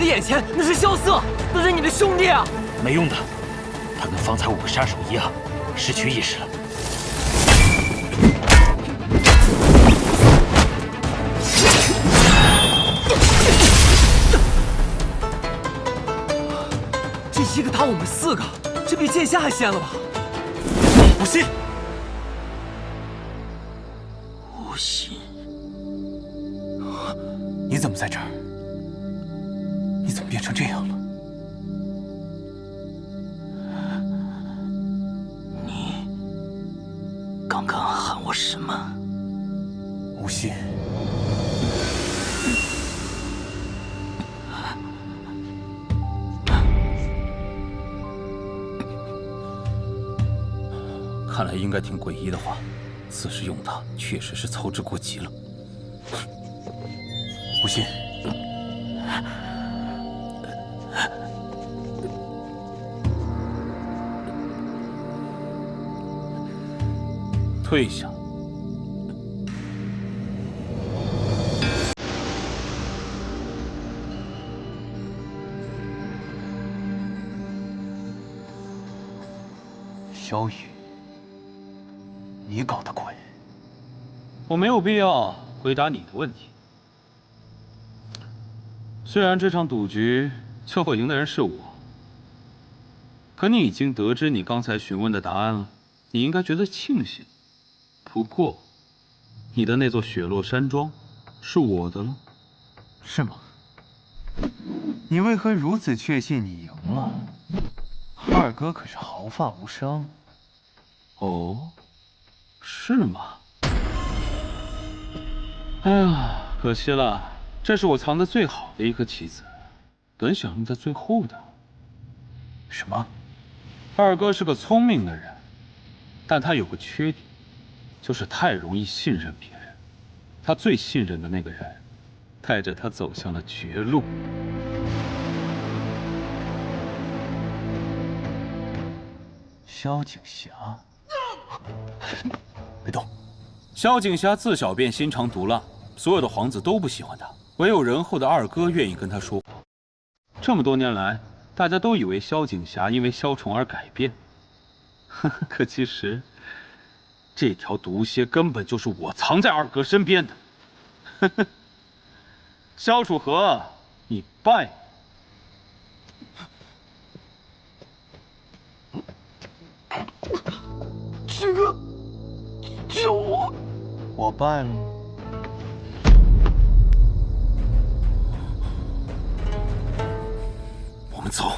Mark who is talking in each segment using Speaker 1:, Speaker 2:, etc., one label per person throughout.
Speaker 1: 的眼前，那是萧瑟，那是你的兄弟啊！
Speaker 2: 没用的，他跟方才5个杀手一样，失去意识了。
Speaker 1: 这一个打我们4个，这比剑下还先了吧？
Speaker 2: 无心，
Speaker 3: 无心，
Speaker 4: 你怎么在这儿？你怎么变成这样了？
Speaker 3: 你刚刚喊我什么？
Speaker 4: 无心。
Speaker 5: 看来应该听鬼医的话，此时用他确实是操之过急了。
Speaker 4: 无心，
Speaker 5: 退下。
Speaker 4: 萧雨。你搞的鬼！
Speaker 5: 我没有必要回答你的问题。虽然这场赌局最后赢的人是我，可你已经得知你刚才询问的答案了，你应该觉得庆幸。不过，你的那座雪落山庄是我的了。
Speaker 4: 是吗？你为何如此确信你赢了？二哥可是毫发无伤。
Speaker 5: 哦。是吗？哎呀，可惜了，这是我藏的最好的一颗棋子，本想用在最后的。
Speaker 4: 什么？
Speaker 5: 二哥是个聪明的人，但他有个缺点，就是太容易信任别人。他最信任的那个人，带着他走向了绝路。
Speaker 4: 萧景霞。别动！
Speaker 5: 萧景霞自小便心肠毒辣，所有的皇子都不喜欢她，唯有仁厚的二哥愿意跟她说话。这么多年来，大家都以为萧景霞因为萧宠而改变，可其实，这条毒蝎根本就是我藏在二哥身边的。萧楚河，你败了。
Speaker 3: 这个。救我！
Speaker 4: 我败了。
Speaker 5: 我们走。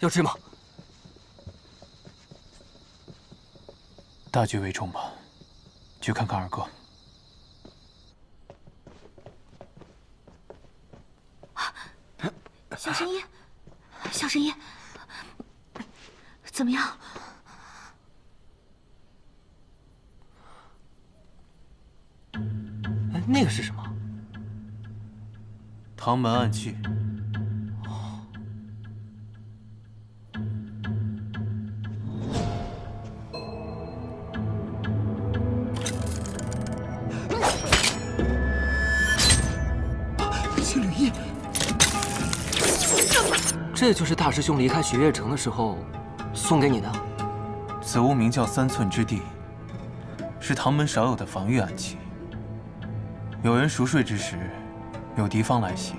Speaker 1: 要吃吗？
Speaker 4: 大局为重吧。去看看二哥。
Speaker 6: 小神医。小神医，怎么样？
Speaker 1: 哎，那个是什么？
Speaker 4: 唐门暗器。
Speaker 1: 青旅衣。这就是大师兄离开雪月城的时候送给你的。
Speaker 4: 此物名叫3寸之地，是唐门少有的防御暗器。有人熟睡之时，有敌方来袭，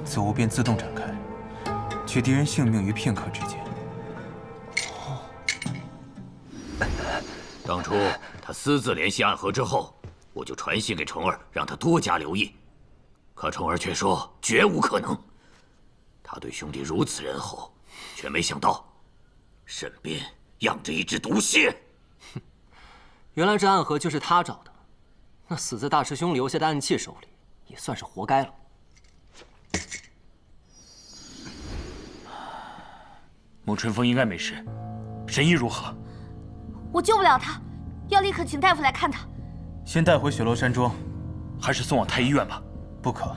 Speaker 4: 此物便自动展开，取敌人性命于片刻之间。
Speaker 2: 当初他私自联系暗河之后，我就传信给虫儿，让他多加留意。可虫儿却说绝无可能。他对兄弟如此仁厚，却没想到身边养着一只毒蝎。
Speaker 1: 哼，原来这暗河就是他找的，那死在大师兄留下的暗器手里，也算是活该了。
Speaker 2: 沐春风应该没事，神医如何？
Speaker 6: 我救不了他，要立刻请大夫来看他。
Speaker 4: 先带回雪落山庄，
Speaker 2: 还是送往太医院吧。
Speaker 4: 不可，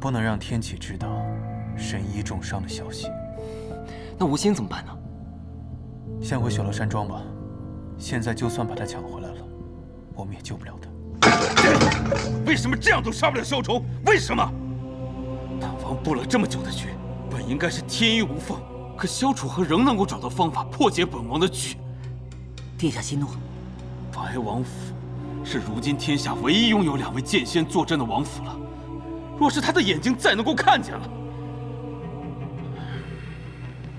Speaker 4: 不能让天启知道神医重伤的消息。
Speaker 1: 那吴昕怎么办呢？
Speaker 4: 先回雪落山庄吧。现在就算把他抢回来了，我们也救不了他。
Speaker 5: 为什么这样都杀不了萧崇？为什么？大王布了这么久的局，本应该是天衣无缝，可萧楚河仍能够找到方法破解本王的局。
Speaker 3: 殿下息怒。
Speaker 5: 白王府是如今天下唯一拥有2位剑仙坐镇的王府了。若是他的眼睛再能够看见了，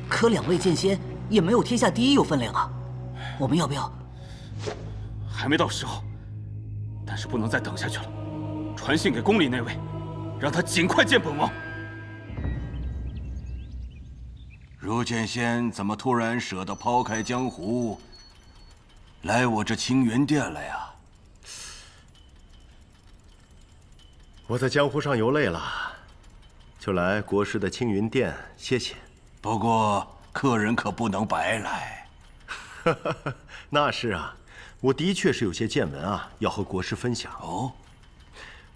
Speaker 3: 可2位剑仙也没有天下第一有分量啊！我们要不要？
Speaker 5: 还没到时候，但是不能再等下去了。传信给宫里那位，让他尽快见本王。
Speaker 7: 如剑仙怎么突然舍得抛开江湖，来我这清源殿了呀？
Speaker 8: 我在江湖上游累了，就来国师的青云殿歇歇。
Speaker 7: 不过客人可不能白来。
Speaker 8: 那是啊，我的确是有些见闻啊，要和国师分享。
Speaker 7: 哦，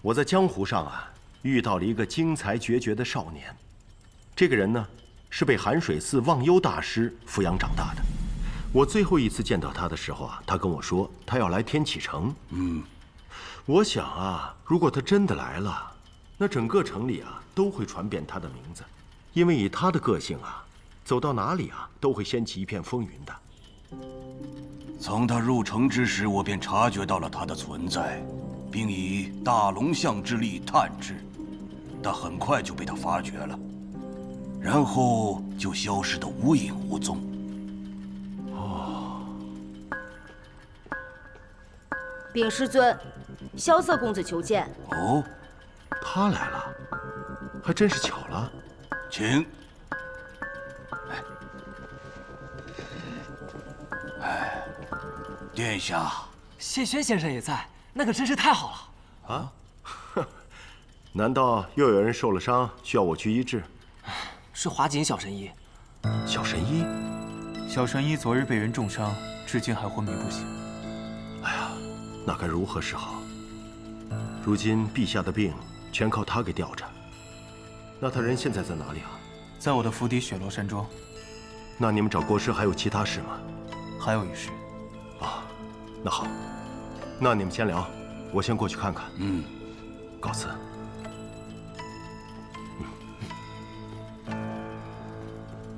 Speaker 8: 我在江湖上啊遇到了一个精才绝绝的少年，这个人呢是被寒水寺忘忧大师抚养长大的。我最后一次见到他的时候啊，他跟我说他要来天启城。我想啊，如果他真的来了，那整个城里啊都会传遍他的名字，因为以他的个性啊，走到哪里啊都会掀起一片风云的。
Speaker 7: 从他入城之时，我便察觉到了他的存在，并以大龙象之力探之，但很快就被他发觉了，然后就消失得无影无踪。
Speaker 6: 禀师尊，萧瑟公子求见。
Speaker 7: 哦，
Speaker 8: 他来了，还真是巧了。
Speaker 7: 请。殿下，
Speaker 1: 谢轩先生也在，那可真是太好了。
Speaker 8: 啊？难道又有人受了伤，需要我去医治？
Speaker 1: 是华锦小神医。
Speaker 8: 小神医？
Speaker 4: 小神医昨日被人重伤，至今还昏迷不醒。
Speaker 8: 哎呀，那该如何是好？如今陛下的病全靠他给吊着。那他人现在在哪里啊？
Speaker 4: 在我的府邸雪罗山庄。
Speaker 8: 那你们找国师还有其他事吗？
Speaker 4: 还有一事。
Speaker 8: 啊，那好，那你们先聊，我先过去看看。告辞。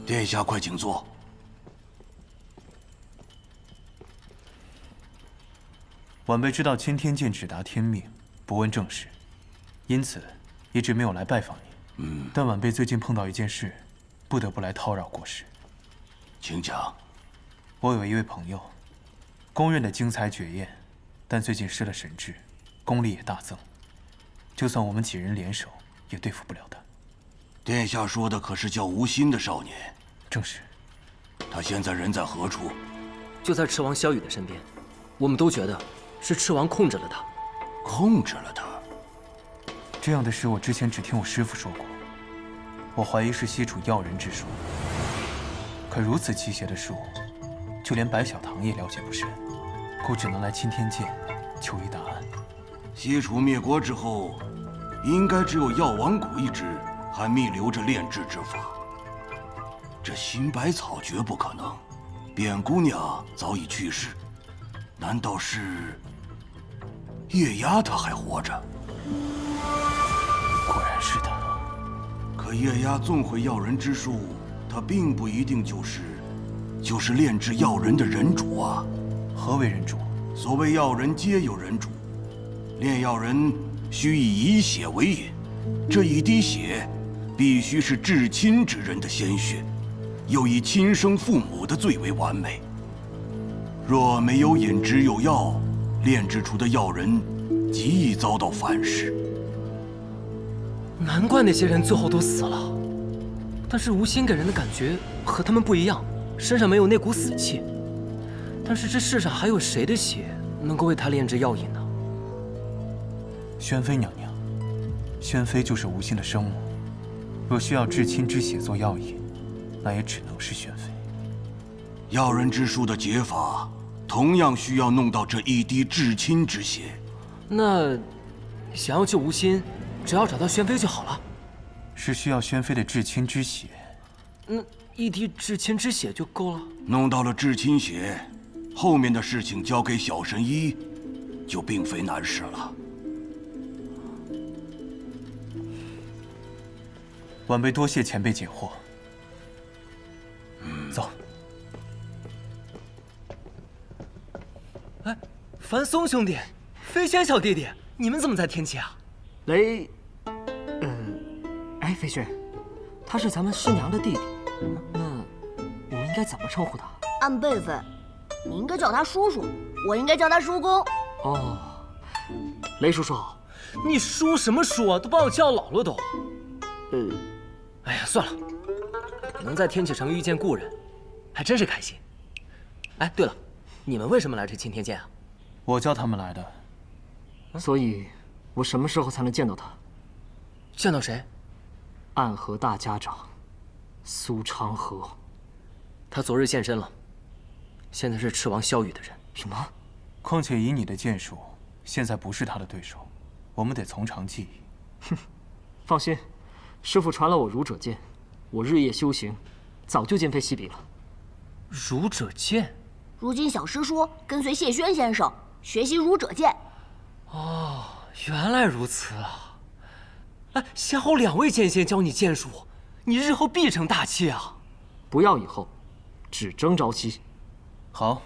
Speaker 7: 殿下快请坐。
Speaker 4: 晚辈知道青天剑只达天命，不问政事，因此一直没有来拜访您。但晚辈最近碰到一件事，不得不来叨扰国师。
Speaker 7: 请讲。
Speaker 4: 我有一位朋友，公认的精才绝艳，但最近失了神智，功力也大增。就算我们几人联手，也对付不了他。
Speaker 7: 殿下说的可是叫吴昕的少年？
Speaker 4: 正是。
Speaker 7: 他现在人在何处？
Speaker 1: 就在赤王萧雨的身边。我们都觉得是赤王控制了他。
Speaker 7: 控制了他？
Speaker 4: 这样的事我之前只听我师父说过。我怀疑是西楚药人之术。可如此奇邪的术，就连白小棠也了解不深，故只能来青天剑求一答案。
Speaker 7: 西楚灭国之后，应该只有药王谷一支还密留着炼制之法。这新百草绝不可能，卞姑娘早已去世，难道是月牙她还活着？
Speaker 4: 果然是他。
Speaker 7: 可月牙纵会药人之术，他并不一定就是炼制药人的人主啊。
Speaker 4: 何为人主？
Speaker 7: 所谓药人皆有人主，炼药人需以血为引，这一滴血必须是至亲之人的鲜血，又以亲生父母的最为完美。若没有引，只有药，炼制出的药人极易遭到反噬。
Speaker 1: 难怪那些人最后都死了。但是吴昕给人的感觉和他们不一样，身上没有那股死气。但是这世上还有谁的血能够为他炼制药引呢？
Speaker 4: 宣妃娘娘，宣妃就是吴昕的生母，若需要至亲之血做药引，那也只能是宣妃。
Speaker 7: 药人之术的解法，同样需要弄到这一滴至亲之血。
Speaker 1: 那想要救吴昕，只要找到宣妃就好了。
Speaker 4: 是需要宣妃的至亲之血。
Speaker 1: 那一滴至亲之血就够了。
Speaker 7: 弄到了至亲血，后面的事情交给小神医，就并非难事了。
Speaker 4: 晚辈多谢前辈解惑。走。
Speaker 1: 哎，樊松兄弟，飞轩小弟弟，你们怎么在天启啊？
Speaker 3: 雷，哎，飞轩，他是咱们师娘的弟弟，那我们应该怎么称呼他？
Speaker 6: 按辈分，你应该叫他叔叔，我应该叫他叔公。
Speaker 3: 哦，雷叔叔好。
Speaker 1: 你叔什么叔啊？都把我叫老了都。哎呀，算了，能在天启城遇见故人，还真是开心。哎，对了，你们为什么来这青天剑啊？
Speaker 4: 我叫他们来的。
Speaker 3: 所以，我什么时候才能见到他？
Speaker 1: 见到谁？
Speaker 3: 暗河大家长，苏长河。
Speaker 1: 他昨日现身了，现在是赤王萧雨的人。
Speaker 3: 什么？
Speaker 4: 况且以你的剑术，现在不是他的对手，我们得从长计议。
Speaker 3: 哼，放心，师父传了我儒者剑，我日夜修行，早就今非昔比了。
Speaker 1: 儒者剑？
Speaker 6: 如今小师说跟随谢轩先生学习儒者剑。
Speaker 1: 哦，原来如此啊！哎，先后2位剑仙教你剑术，你日后必成大器啊！
Speaker 3: 不要以后，只争朝夕。
Speaker 4: 好，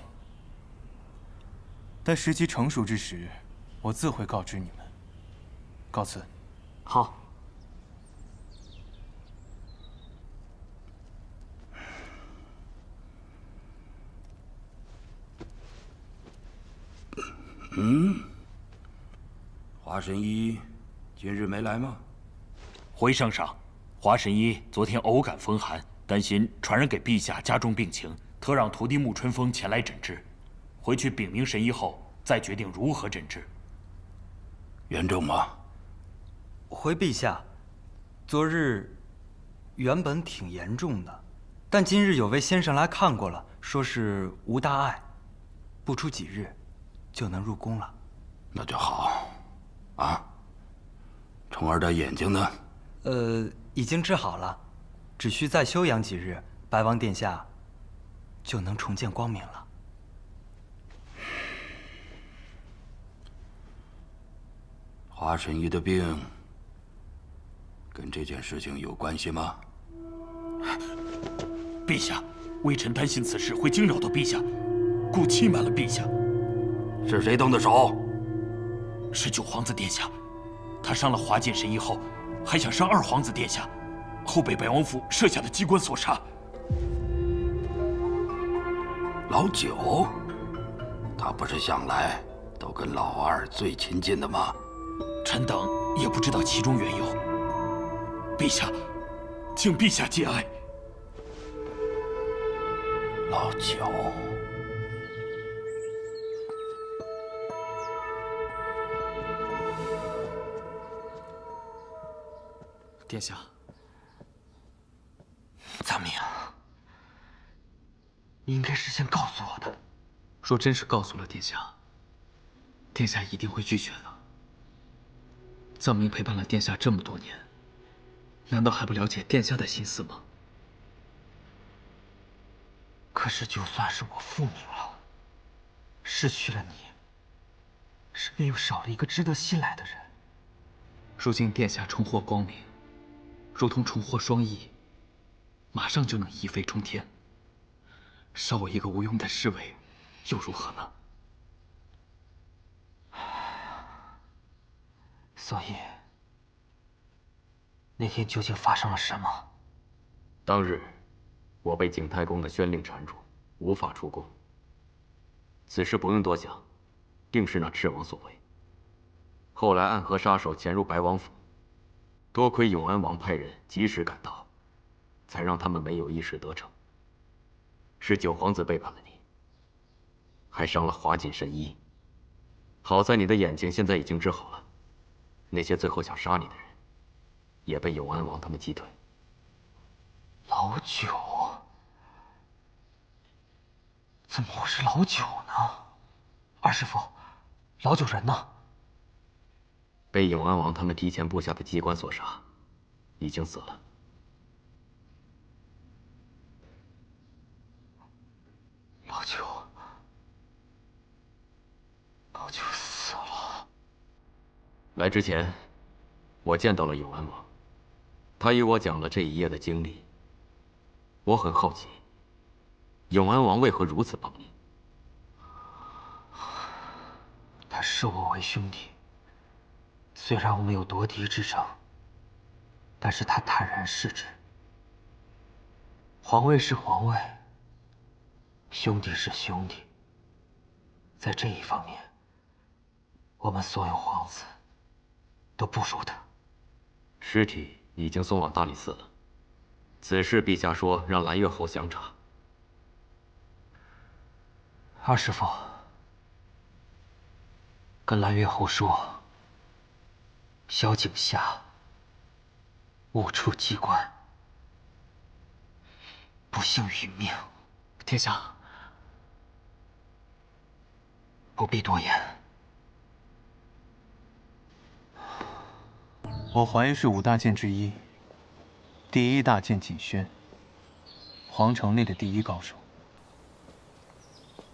Speaker 4: 待时机成熟之时，我自会告知你们。告辞。
Speaker 3: 好。
Speaker 7: 华神医今日没来吗？
Speaker 9: 回圣上，华神医昨天偶感风寒，担心传染给陛下加重病情，特让徒弟沐春风前来诊治。回去禀明神医后，再决定如何诊治。
Speaker 7: 严重吗？
Speaker 10: 回陛下，昨日原本挺严重的，但今日有位先生来看过了，说是无大碍，不出几日就能入宫了。
Speaker 7: 那就好。啊，虫儿的眼睛呢？
Speaker 10: 已经治好了，只需再休养几日，白王殿下就能重见光明了。
Speaker 7: 华神医的病跟这件事情有关系吗？
Speaker 9: 陛下，微臣担心此事会惊扰到陛下，故欺瞒了陛下。
Speaker 7: 是谁动的手？
Speaker 9: 是九皇子殿下，他伤了华剑神医后，还想伤二皇子殿下，后被百王府设下的机关所杀。
Speaker 7: 老九，他不是向来都跟老二最亲近的吗？
Speaker 9: 臣等也不知道其中缘由。陛下，请陛下节哀。
Speaker 7: 老九。
Speaker 1: 殿下，
Speaker 10: 大明，你应该事先告诉我的。
Speaker 11: 若真是告诉了殿下，殿下一定会拒绝的。藏民陪伴了殿下这么多年，难道还不了解殿下的心思吗？
Speaker 10: 可是就算是我复明了，失去了你，身边又少了一个值得信赖的人。
Speaker 11: 如今殿下重获光明，如同重获双翼，马上就能一飞冲天。少我一个无用的侍卫，又如何呢？
Speaker 10: 所以，那天究竟发生了什么？
Speaker 12: 当日，我被景太公的宣令缠住，无法出宫。此事不用多想，定是那赤王所为。后来暗河杀手潜入白王府，多亏永安王派人及时赶到，才让他们没有一时得逞。是九皇子背叛了你，还伤了华锦神医。好在你的眼睛现在已经治好了，那些最后想杀你的人，也被永安王他们击退。
Speaker 10: 老九，怎么会是老九呢？二师父，老九人呢？
Speaker 12: 被永安王他们提前布下的机关所杀，已经死了。
Speaker 10: 老九死
Speaker 12: 来之前，我见到了永安王，他与我讲了这一夜的经历。我很好奇，永安王为何如此暴力？
Speaker 3: 他视我为兄弟，虽然我们有夺嫡之争，但是他坦然视之。皇位是皇位，兄弟是兄弟。在这一方面，我们所有皇子都不如他。
Speaker 12: 尸体已经送往大理寺了，此事陛下说让蓝月侯详查。
Speaker 3: 二师父，跟蓝月侯说，萧景霞误触机关，不幸殒命。
Speaker 11: 殿下，
Speaker 3: 不必多言。
Speaker 4: 我怀疑是5大剑之一，第1大剑锦轩，皇城内的第1高手。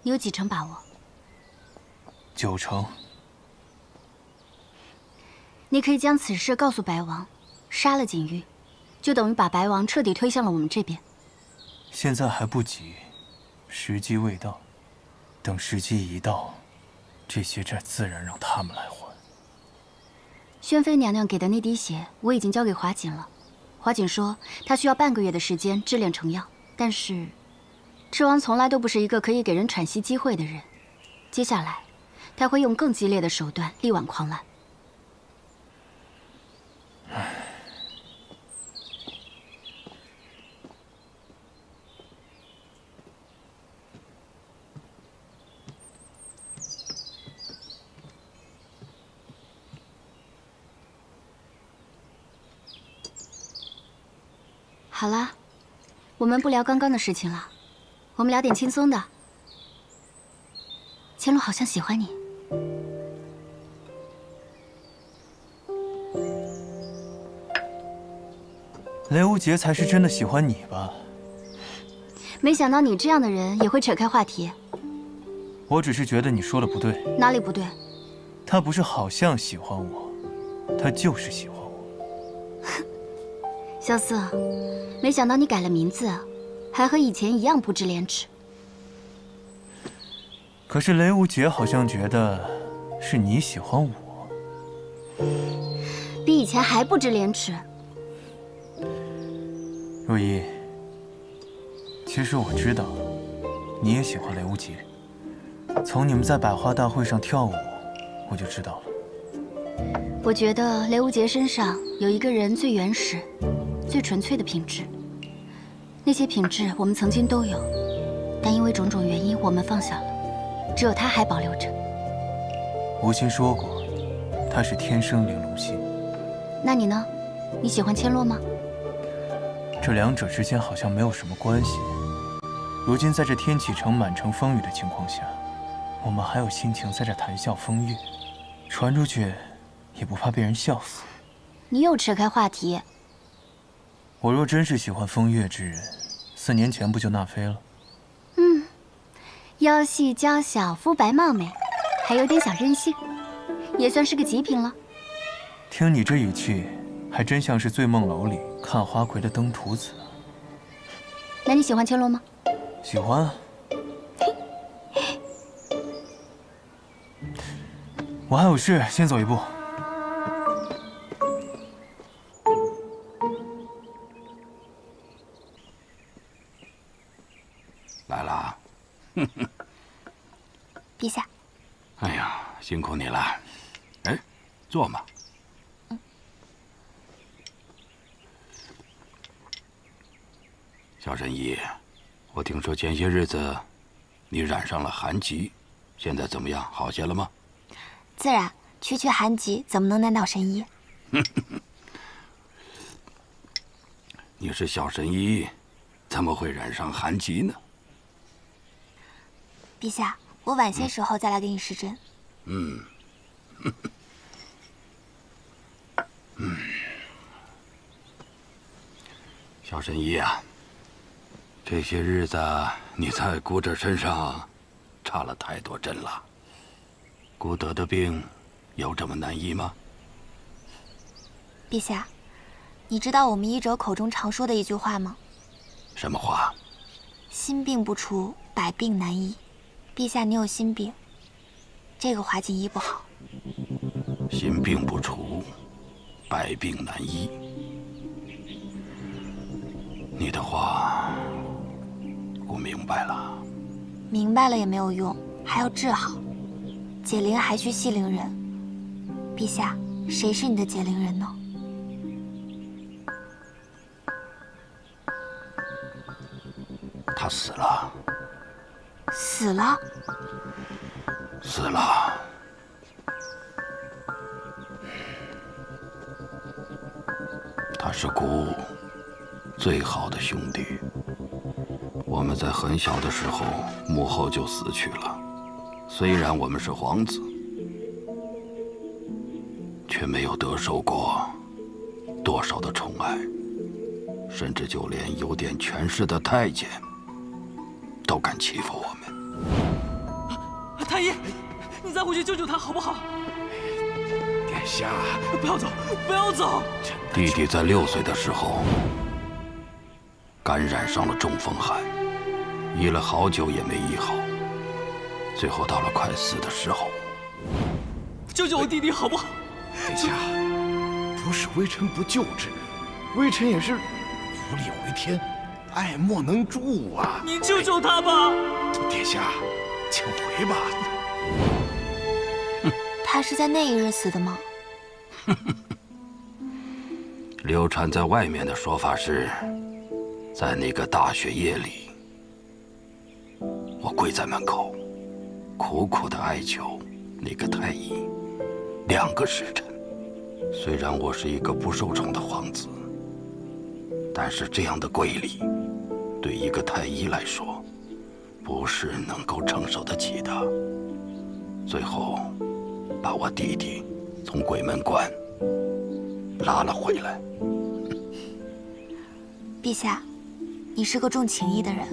Speaker 6: 你有几成把握
Speaker 4: ？9成。
Speaker 6: 你可以将此事告诉白王，杀了锦玉，就等于把白王彻底推向了我们这边。
Speaker 4: 现在还不急，时机未到。等时机一到，这些债自然让他们来还。
Speaker 6: 宣妃娘娘给的那滴血，我已经交给华锦了。华锦说，她需要半个月的时间制炼成药，但是赤王从来都不是一个可以给人喘息机会的人。接下来，他会用更激烈的手段力挽狂澜。好啦，我们不聊刚刚的事情了，我们聊点轻松的。乾隆好像喜欢你。
Speaker 4: 雷无杰才是真的喜欢你吧？
Speaker 6: 没想到你这样的人也会扯开话题。
Speaker 4: 我只是觉得你说的不对。
Speaker 6: 哪里不对？
Speaker 4: 他不是好像喜欢我，他就是喜欢我。
Speaker 6: 萧瑟，没想到你改了名字，还和以前一样不知廉耻。
Speaker 4: 可是雷无杰好像觉得是你喜欢我，
Speaker 6: 比以前还不知廉耻。
Speaker 4: 若依，其实我知道你也喜欢雷无杰，从你们在百花大会上跳舞，我就知道了。
Speaker 6: 我觉得雷无杰身上有一个人最原始、最纯粹的品质，那些品质我们曾经都有，但因为种种原因我们放下了，只有他还保留着。
Speaker 4: 吴昕说过，他是天生玲珑心。
Speaker 6: 那你呢？你喜欢千落吗？
Speaker 4: 这两者之间好像没有什么关系。如今在这天启城满城风雨的情况下，我们还有心情在这谈笑风月，传出去也不怕被人笑死。
Speaker 6: 你又扯开话题。
Speaker 4: 我若真是喜欢风月之人，4年前不就纳妃了？
Speaker 6: 腰细娇小，肤白貌美，还有点小任性，也算是个极品了。
Speaker 4: 听你这语气，还真像是醉梦楼里看花魁的登徒子。
Speaker 6: 那你喜欢千落吗？
Speaker 4: 喜欢啊。我还有事，先走一步。
Speaker 7: 来了。
Speaker 6: 陛下。
Speaker 7: 哎呀，辛苦你了。哎，坐嘛。小神医，我听说前些日子你染上了寒疾，现在怎么样？好些了吗？
Speaker 13: 自然，区区寒疾怎么能难倒神医？
Speaker 7: 你是小神医，怎么会染上寒疾呢？
Speaker 13: 陛下，我晚些时候再来给你施针。
Speaker 7: 小神医啊，这些日子你在姑侄身上插了太多针了。姑得的病有这么难医吗？
Speaker 13: 陛下，你知道我们医者口中常说的一句话吗？
Speaker 7: 什么话？
Speaker 13: 心病不除，百病难医。陛下，你有心病，这个华锦医不好。
Speaker 7: 心病不除，百病难医。你的话，我明白了。
Speaker 13: 明白了也没有用，还要治好。解铃还须系铃人。陛下，谁是你的解铃人呢？
Speaker 7: 他死了。
Speaker 13: 死了？
Speaker 7: 死了。他是姑最好的兄弟。我们在很小的时候，母后就死去了。虽然我们是皇子，却没有得受过多少的宠爱，甚至就连有点权势的太监都敢欺负我们。
Speaker 1: 太医，你再回去救救他好不好？
Speaker 7: 殿下，
Speaker 1: 不要走，不要走！
Speaker 7: 弟弟在6岁的时候感染上了中风寒，医了好久也没医好，最后到了快死的时候。
Speaker 1: 救救我弟弟好不好？
Speaker 14: 殿下，不是微臣不救治，微臣也是无力回天，爱莫能助啊！
Speaker 1: 你救救他吧！
Speaker 14: 殿下，请回吧。
Speaker 13: 他是在那一日死的吗？
Speaker 7: 流传在外面的说法是，在那个大雪夜里，我跪在门口，苦苦地哀求那个太医2个时辰。虽然我是一个不受宠的皇子，但是这样的跪礼，对一个太医来说，不是能够承受得起的。最后，把我弟弟从鬼门关拉了回来。
Speaker 13: 陛下，你是个重情义的人，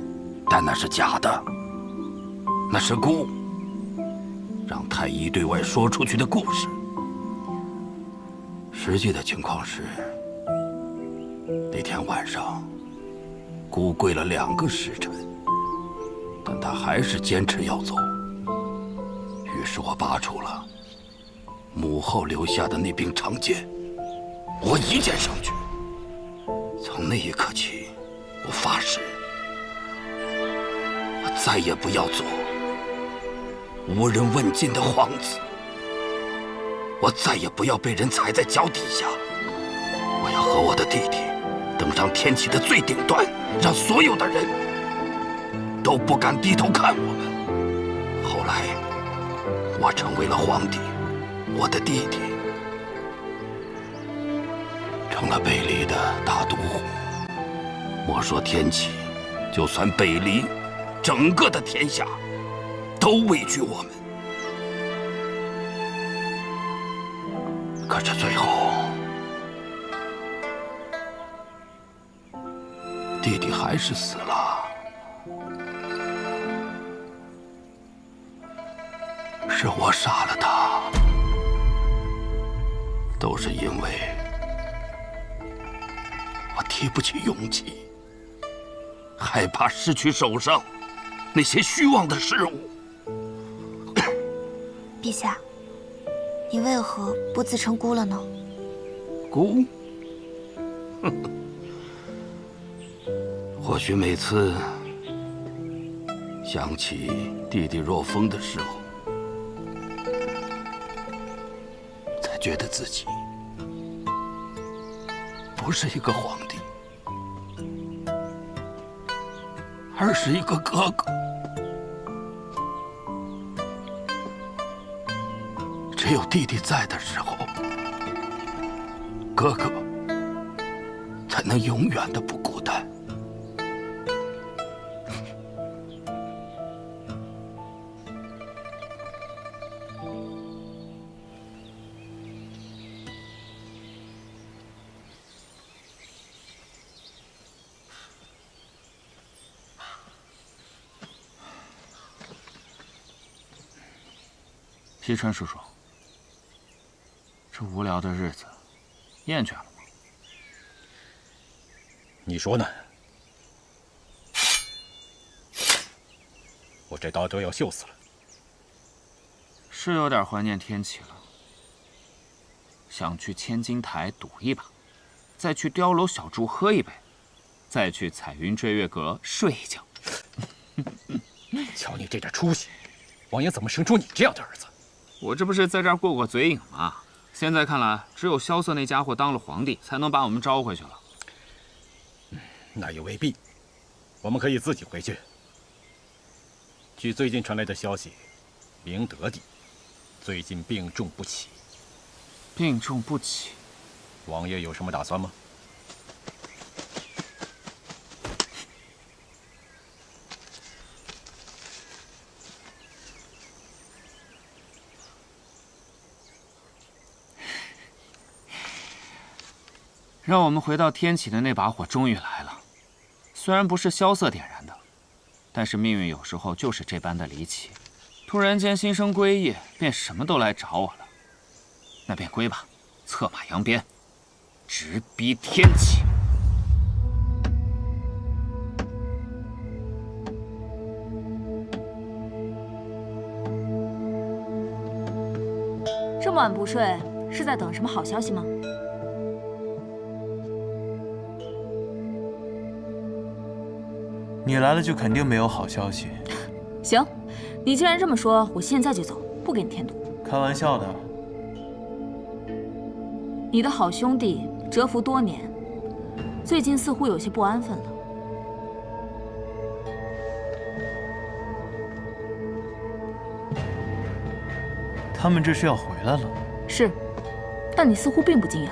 Speaker 7: 但那是假的，那是姑让太医对外说出去的故事。实际的情况是，那天晚上，姑跪了2个时辰，但她还是坚持要走。于是我拔出了母后留下的那柄长剑，我一剑上去。从那一刻起，我发誓，我再也不要做无人问津的皇子。我再也不要被人踩在脚底下。我要和我的弟弟登上天启的最顶端，让所有的人都不敢低头看我们。后来，我成为了皇帝，我的弟弟成了北黎的大都护。莫说天启，就算北黎，整个的天下都畏惧我们。可是最后，弟弟还是死了。是我杀了他，都是因为我提不起勇气，害怕失去手上那些虚妄的事物。
Speaker 13: 陛下，你为何不自称姑了呢？
Speaker 7: 姑？或许每次想起弟弟若风的时候，才觉得自己不是一个皇帝，而是一个哥哥。只有弟弟在的时候，哥哥才能永远的不孤单。
Speaker 9: 皮川叔叔，这无聊的日子，
Speaker 15: 咽去了。
Speaker 16: 你说呢？我这刀都要锈死了。
Speaker 15: 是有点怀念天启了，想去千金台赌一把，再去碉楼小筑喝一杯，再去彩云追月阁睡一觉。
Speaker 16: 瞧你这点出息，王爷怎么生出你这样的儿子？
Speaker 15: 我这不是在这儿过过嘴瘾吗？现在看来，只有萧瑟那家伙当了皇帝，才能把我们招回去了。
Speaker 16: 那也未必，我们可以自己回去。据最近传来的消息，明德帝最近病重不起。
Speaker 15: 病重不起，
Speaker 16: 王爷有什么打算吗？
Speaker 15: 让我们回到天启的那把火终于来了，虽然不是萧瑟点燃的，但是命运有时候就是这般的离奇，突然间心生归意，便什么都来找我了。那便归吧，策马扬鞭，直逼天启。
Speaker 17: 这么晚不睡，是在等什么好消息吗？
Speaker 4: 你来了就肯定没有好消息。
Speaker 17: 行，你既然这么说，我现在就走，不给你添堵。
Speaker 4: 开玩笑的。
Speaker 17: 你的好兄弟蛰伏多年，最近似乎有些不安分了。
Speaker 4: 他们这是要回来了。
Speaker 17: 是，但你似乎并不惊讶。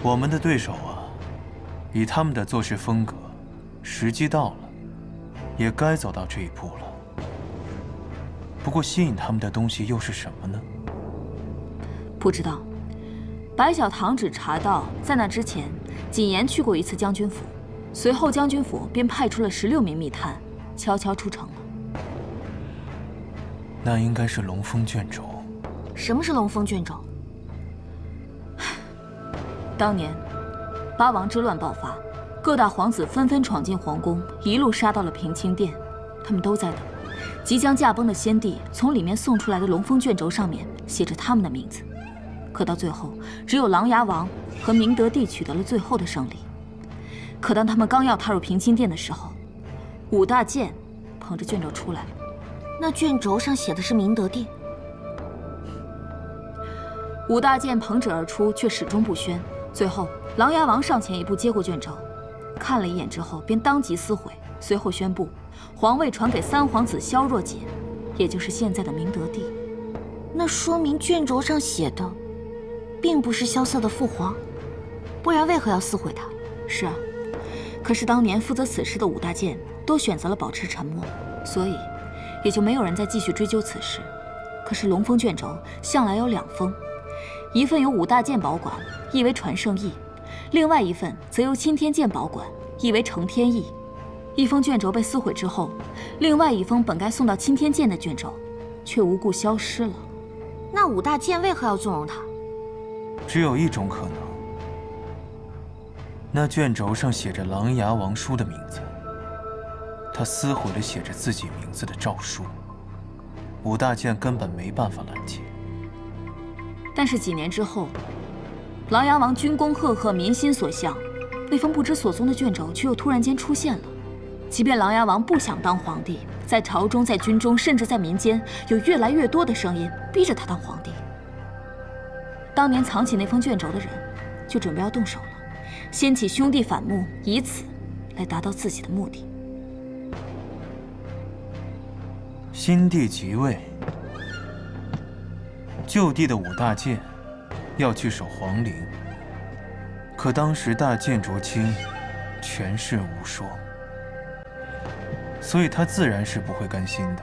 Speaker 4: 我们的对手啊，以他们的做事风格，时机到了，也该走到这一步了。不过吸引他们的东西又是什么呢？
Speaker 17: 不知道。白小堂只查到，在那之前，谨言去过一次将军府，随后将军府便派出了16名密探，悄悄出城了。
Speaker 4: 那应该是龙峰卷轴。
Speaker 17: 什么是龙峰卷轴？当年，八王之乱爆发，各大皇子纷纷闯进皇宫，一路杀到了平清殿。他们都在等，即将驾崩的先帝从里面送出来的龙峰卷轴上面写着他们的名字。可到最后，只有琅琊王和明德帝取得了最后的胜利。可当他们刚要踏入平清殿的时候，武大健捧着卷轴出来了。
Speaker 13: 那卷轴上写的是明德帝。
Speaker 17: 武大健捧旨而出，却始终不宣。最后，琅琊王上前一步接过卷轴，看了一眼之后，便当即撕毁，随后宣布皇位传给三皇子萧若解，也就是现在的明德帝。
Speaker 13: 那说明卷轴上写的，并不是萧瑟的父皇，不然为何要撕毁它？
Speaker 17: 是啊，可是当年负责此事的武大健都选择了保持沉默，所以也就没有人再继续追究此事。可是龙峰卷轴向来有2封，一份由武大健保管，意为传圣意；另外一份则由钦天监保管，意为承天意。一封卷轴被撕毁之后，另外一封本该送到钦天监的卷轴，却无故消失了。
Speaker 13: 那武大健为何要纵容他？
Speaker 4: 只有一种可能，那卷轴上写着琅琊王叔的名字，他撕毁了写着自己名字的诏书，武大健根本没办法拦截。
Speaker 17: 但是几年之后，琅琊王军功赫赫，民心所向，那封不知所踪的卷轴却又突然间出现了。即便琅琊王不想当皇帝，在朝中、在军中，甚至在民间，有越来越多的声音逼着他当皇帝。当年藏起那封卷轴的人，就准备要动手了，掀起兄弟反目，以此来达到自己的目的。
Speaker 4: 新帝即位，旧帝的武大健要去守皇陵，可当时大建卓卿权势无双，所以他自然是不会甘心的。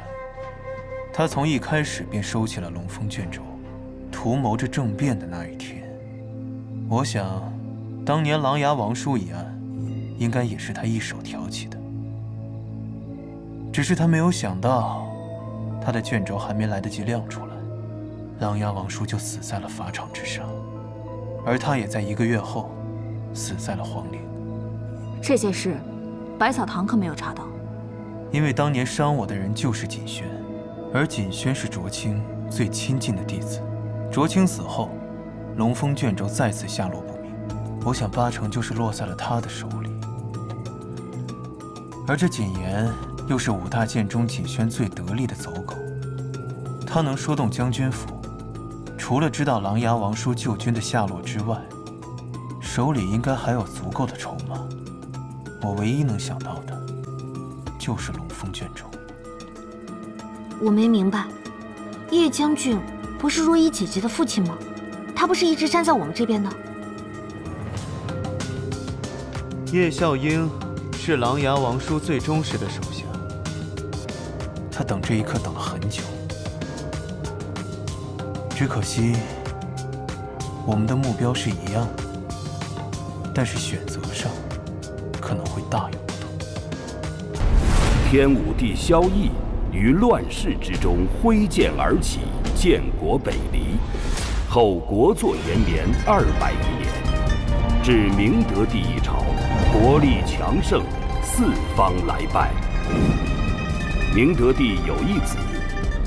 Speaker 4: 他从一开始便收起了龙峰卷轴，图谋着政变的那一天。我想，当年琅琊王叔一案，应该也是他一手挑起的。只是他没有想到，他的卷轴还没来得及亮出来，琅琊王叔就死在了法场之上。而他也在1个月后死在了皇陵。
Speaker 17: 这些事，百草堂可没有查到。
Speaker 4: 因为当年伤我的人就是锦轩，而锦轩是卓清最亲近的弟子。卓清死后，龙峰卷轴再次下落不明，我想8成就是落在了他的手里。而这锦言又是5大剑中锦轩最得力的走狗，他能说动将军府，除了知道琅琊王叔救军的下落之外，手里应该还有足够的筹码。我唯一能想到的，就是龙峰卷轴。
Speaker 13: 我没明白，叶将军不是若依姐姐的父亲吗？他不是一直站在我们这边的？
Speaker 4: 叶笑英是琅琊王叔最忠实的手下，他等这一刻等了很久。只可惜，我们的目标是一样的，但是选择上可能会大有不同。
Speaker 18: 天武帝萧绎于乱世之中挥剑而起，建国北离，后国祚延绵200余年，至明德帝一朝，国力强盛，四方来拜。明德帝有一子，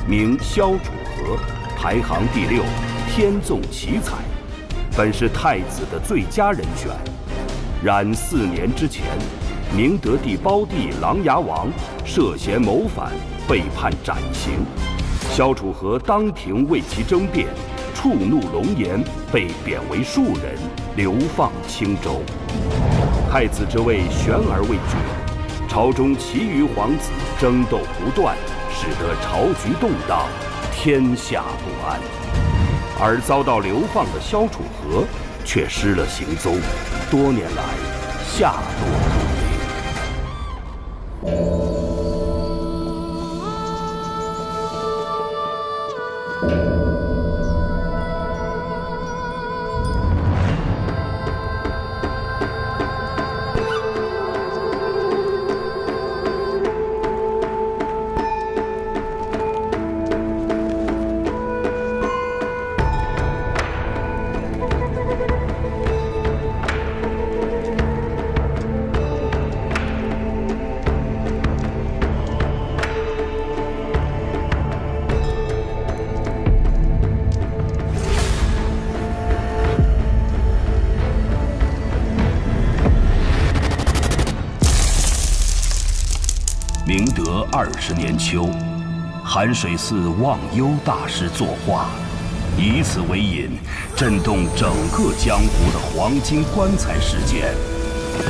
Speaker 18: 名萧楚河，排行第6，天纵奇才，本是太子的最佳人选。然4年之前，明德帝胞弟琅琊王涉嫌谋反，被判斩刑。萧楚河当庭为其争辩，触怒龙颜，被贬为庶人，流放青州。太子之位悬而未决，朝中其余皇子争斗不断，使得朝局动荡，天下不安。而遭到流放的萧楚河却失了行踪，多年来下落不明。明德20年秋，寒水寺忘忧大师作画，以此为引，震动整个江湖的黄金棺材事件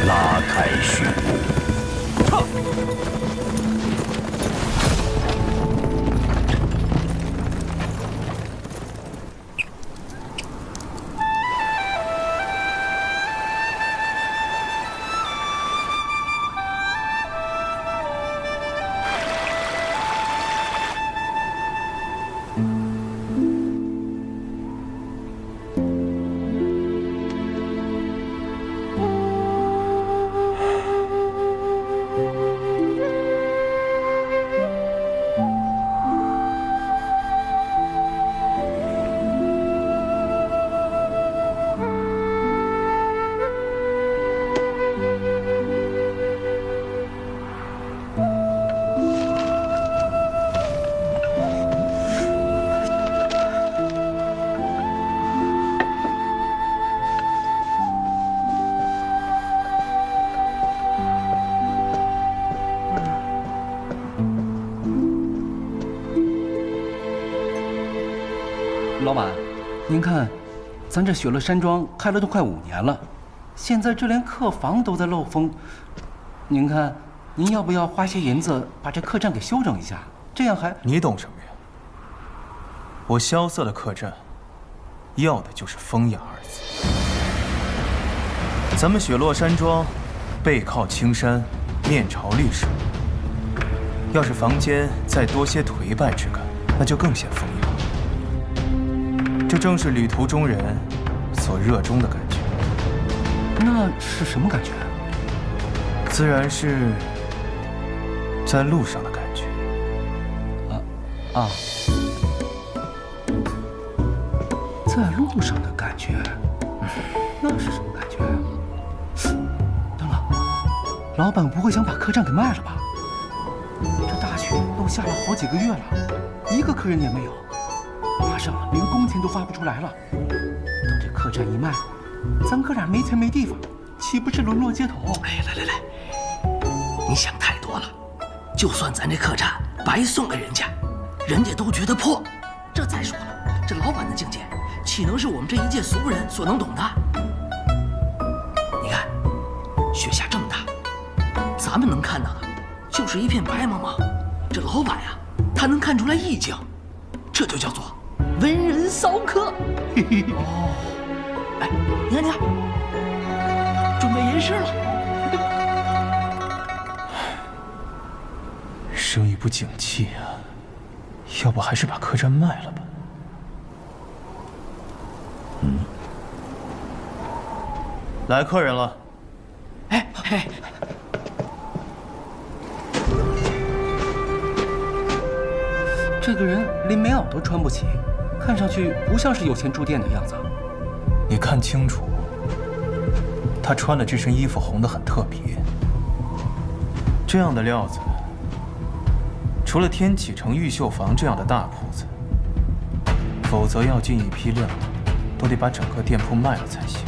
Speaker 18: 拉开序幕。
Speaker 19: 老板，您看，咱这雪乐山庄开了都快5年了，现在这连客房都在漏风。您看，您要不要花些银子把这客栈给修整一下？这样还……
Speaker 4: 你懂什么呀？我萧瑟的客栈，要的就是风雅2字。咱们雪落山庄，背靠青山，面朝历史。要是房间再多些颓败之感，那就更显风雅。这正是旅途中人所热衷的感觉。
Speaker 19: 那是什么感觉？
Speaker 4: 自然是在路上的感觉。
Speaker 19: 在路上的感觉。那是什么感觉啊？等等，老板不会想把客栈给卖了吧？这大雪都下了好几个月了，一个客人也没有，马上连工钱都发不出来了。等这客栈一卖，咱哥俩没钱没地方，岂不是沦落街头？
Speaker 1: 哎，来，你想太多了。就算咱这客栈白送给人家，人家都觉得破。这再说了，这老板的境界，岂能是我们这一介俗人所能懂的？你看，雪下这么大，咱们能看到的，就是一片白茫茫。这老板呀，他能看出来意境，这就叫做文人骚客。哦，哎，你看，准备吟诗了。
Speaker 4: 生意不景气啊，要不还是把客栈卖了吧？来客人了。
Speaker 1: 哎，
Speaker 19: 这个人连棉袄都穿不起，看上去不像是有钱住店的样子。
Speaker 4: 你看清楚，他穿的这身衣服红得很特别。这样的料子，除了天启城玉秀坊这样的大铺子，否则要进一批料，都得把整个店铺卖了才行。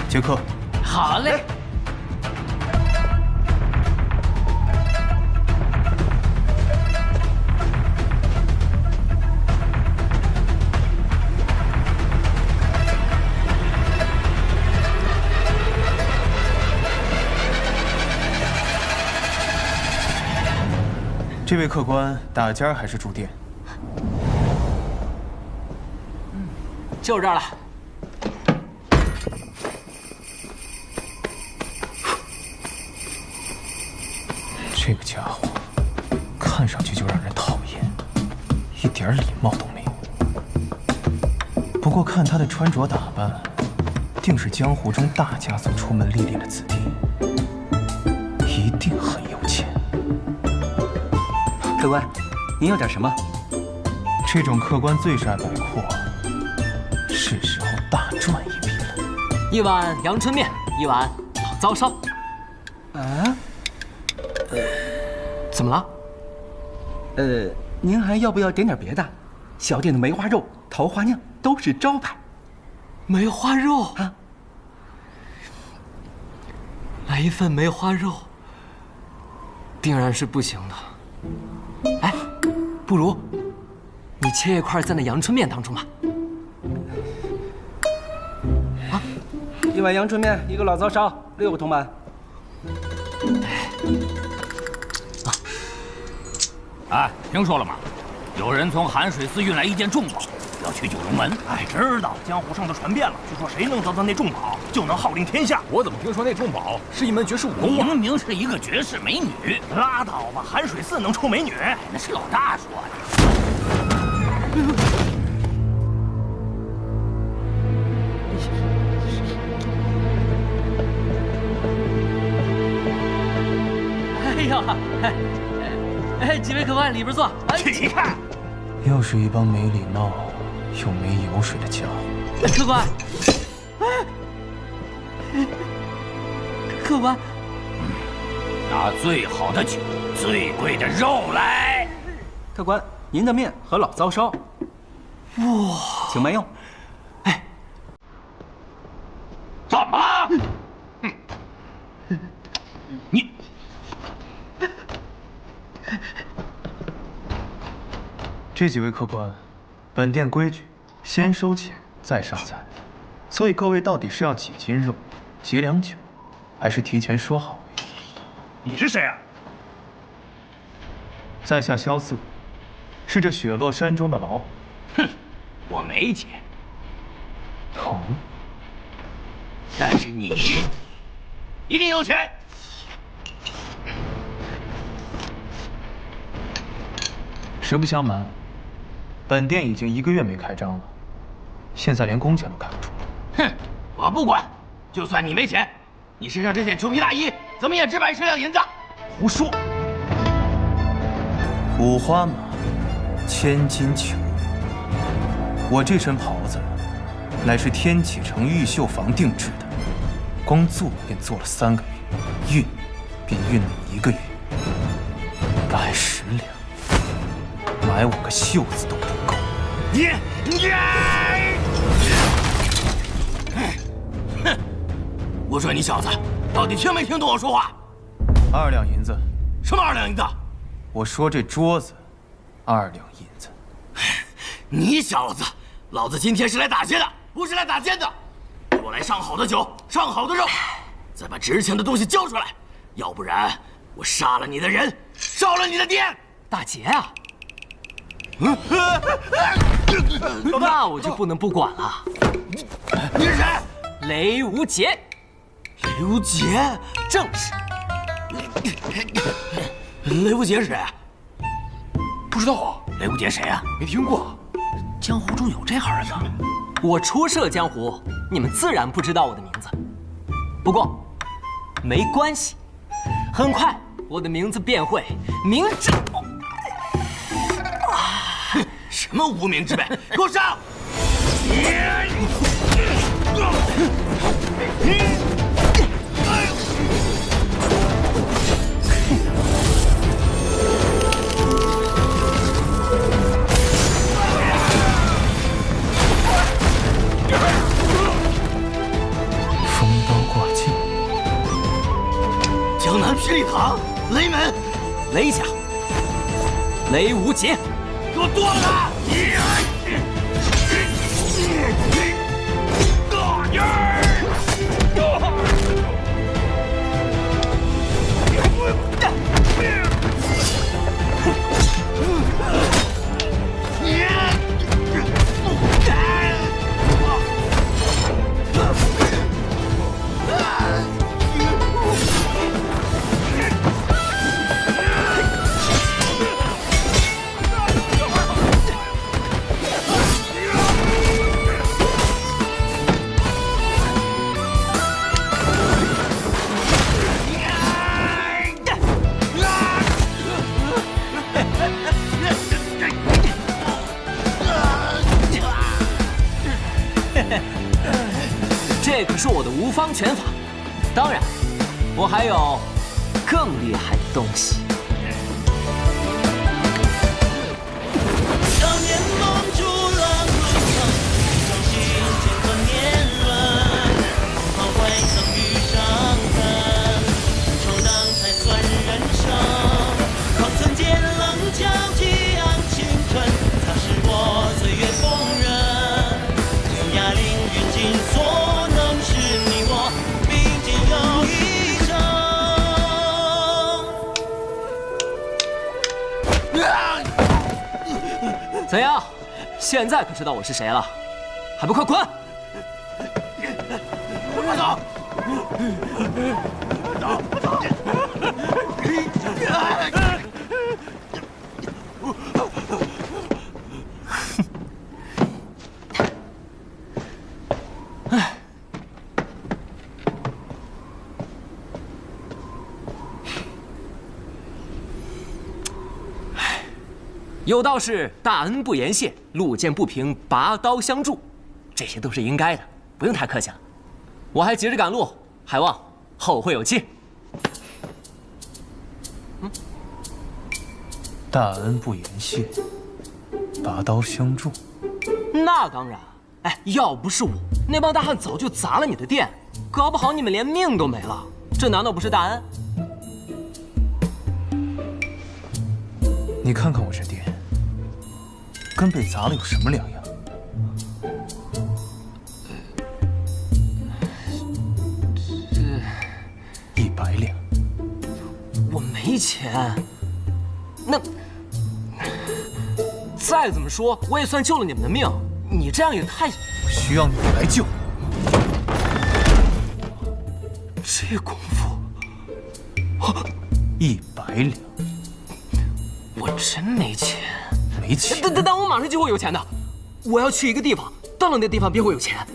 Speaker 4: 接客。
Speaker 1: 好嘞。
Speaker 4: 这位客官打尖还是住店？
Speaker 1: 就这儿了。
Speaker 4: 这个家伙看上去就让人讨厌，一点礼貌都没有。不过看他的穿着打扮，定是江湖中大家族出门历练的子弟，一定很有钱。
Speaker 19: 客官，您要点什么？
Speaker 4: 这种客官最是爱摆阔，是时候大赚一笔了。
Speaker 1: 一碗阳春面，一碗老糟烧。
Speaker 19: 啊？
Speaker 1: 怎么了？
Speaker 19: 您还要不要点点别的？小店的梅花肉、桃花酿都是招牌。
Speaker 1: 梅花肉啊！来一份梅花肉，定然是不行的。哎，不如你切一块在那阳春面当中吧。
Speaker 19: 啊，一碗阳春面，一个老糟烧，6个铜板。
Speaker 2: 哎，听说了吗？有人从寒水寺运来一件重宝，要去九龙门。
Speaker 20: 哎，知道，江湖上都传遍了，据说谁能得到那重宝，就能号令天下。
Speaker 16: 我怎么听说那重宝是一门绝世武功啊？
Speaker 2: 明明是一个绝世美女。
Speaker 20: 拉倒吧，寒水寺能出美女？
Speaker 2: 那是老大说的。
Speaker 1: 哎呀，哎，几位客官里边坐。
Speaker 20: 你看，
Speaker 4: 又是一帮没礼貌又没油水的家伙。
Speaker 1: 客官，客官，
Speaker 2: 拿最好的酒、最贵的肉来。
Speaker 19: 客官，您的面和老糟烧。
Speaker 1: 哇，
Speaker 19: 请慢用。
Speaker 2: 哎，怎么了？你。
Speaker 4: 这几位客官，本店规矩，先收钱再上菜，所以各位到底是要几斤肉、几两酒，还是提前说好？
Speaker 20: 你是谁啊？
Speaker 4: 在下萧四，是这雪落山庄的老板。
Speaker 2: 哼，我没钱。
Speaker 4: 哦，
Speaker 2: 但是你一定有钱。
Speaker 4: 实不相瞒，本店已经1个月没开张了，现在连工钱都开不出。
Speaker 2: 哼，我不管，就算你没钱，你身上这件裘皮大衣怎么也值110两银子。
Speaker 4: 胡说！五花马，千金裘，我这身袍子乃是天启城玉绣坊定制的，光做便做了3个月，运便运了1个月，110两，买我个袖子都不够。
Speaker 7: 你，
Speaker 2: 哼！我说你小子，到底听没听懂我说话
Speaker 4: ？2两银子。
Speaker 2: 什么2两银子？
Speaker 4: 我说这桌子2两银子。
Speaker 2: 你小子，老子今天是来打劫的，不是来打尖的。给我来上好的酒，上好的肉，再把值钱的东西交出来，要不然我杀了你的人，烧了你的店。
Speaker 1: 打劫啊！那我就不能不管了。
Speaker 2: 你是谁？
Speaker 1: 雷无杰。
Speaker 2: 雷无杰？
Speaker 1: 正是。
Speaker 2: 雷无杰是谁？
Speaker 14: 不知道啊。
Speaker 2: 雷无杰谁啊？
Speaker 14: 没听过。
Speaker 1: 江湖中有这行人呢。我初涉江湖，你们自然不知道我的名字。不过，没关系，很快我的名字便会明哲。
Speaker 2: 什么无名之辈，给我上！
Speaker 4: 风刀挂镜，
Speaker 2: 江南霹雳堂，雷门，
Speaker 1: 雷家，雷无杰，
Speaker 2: 给我剁了他！
Speaker 1: 这可是我的无方拳法，当然，我还有更厉害的东西。
Speaker 21: 少年梦逐浪入场，伤心间断年轮，好坏曾遇上分，闯荡才算人生。狂寸间棱角激昂青春，擦拭我岁月风刃。天涯凌云尽所。
Speaker 1: 怎样？现在可知道我是谁了？还不快滚！
Speaker 2: 快走！
Speaker 1: 有道是大恩不言谢，路见不平拔刀相助，这些都是应该的，不用太客气了。我还急着赶路，还望后会有期。
Speaker 4: 大恩不言谢，拔刀相助。
Speaker 1: 那当然，哎，要不是我，那帮大汉早就砸了你的店，搞不好你们连命都没了。这难道不是大恩？
Speaker 4: 你看看我这店，跟被砸了有什么两样？100两。
Speaker 1: 我没钱。那再怎么说，我也算救了你们的命。你这样也太……
Speaker 4: 我需要你来救。
Speaker 1: 这功夫
Speaker 4: ，100两。
Speaker 1: 我真没钱。
Speaker 4: 没钱？
Speaker 1: 但我马上就会有钱的。我要去一个地方，到了那地方便会有钱。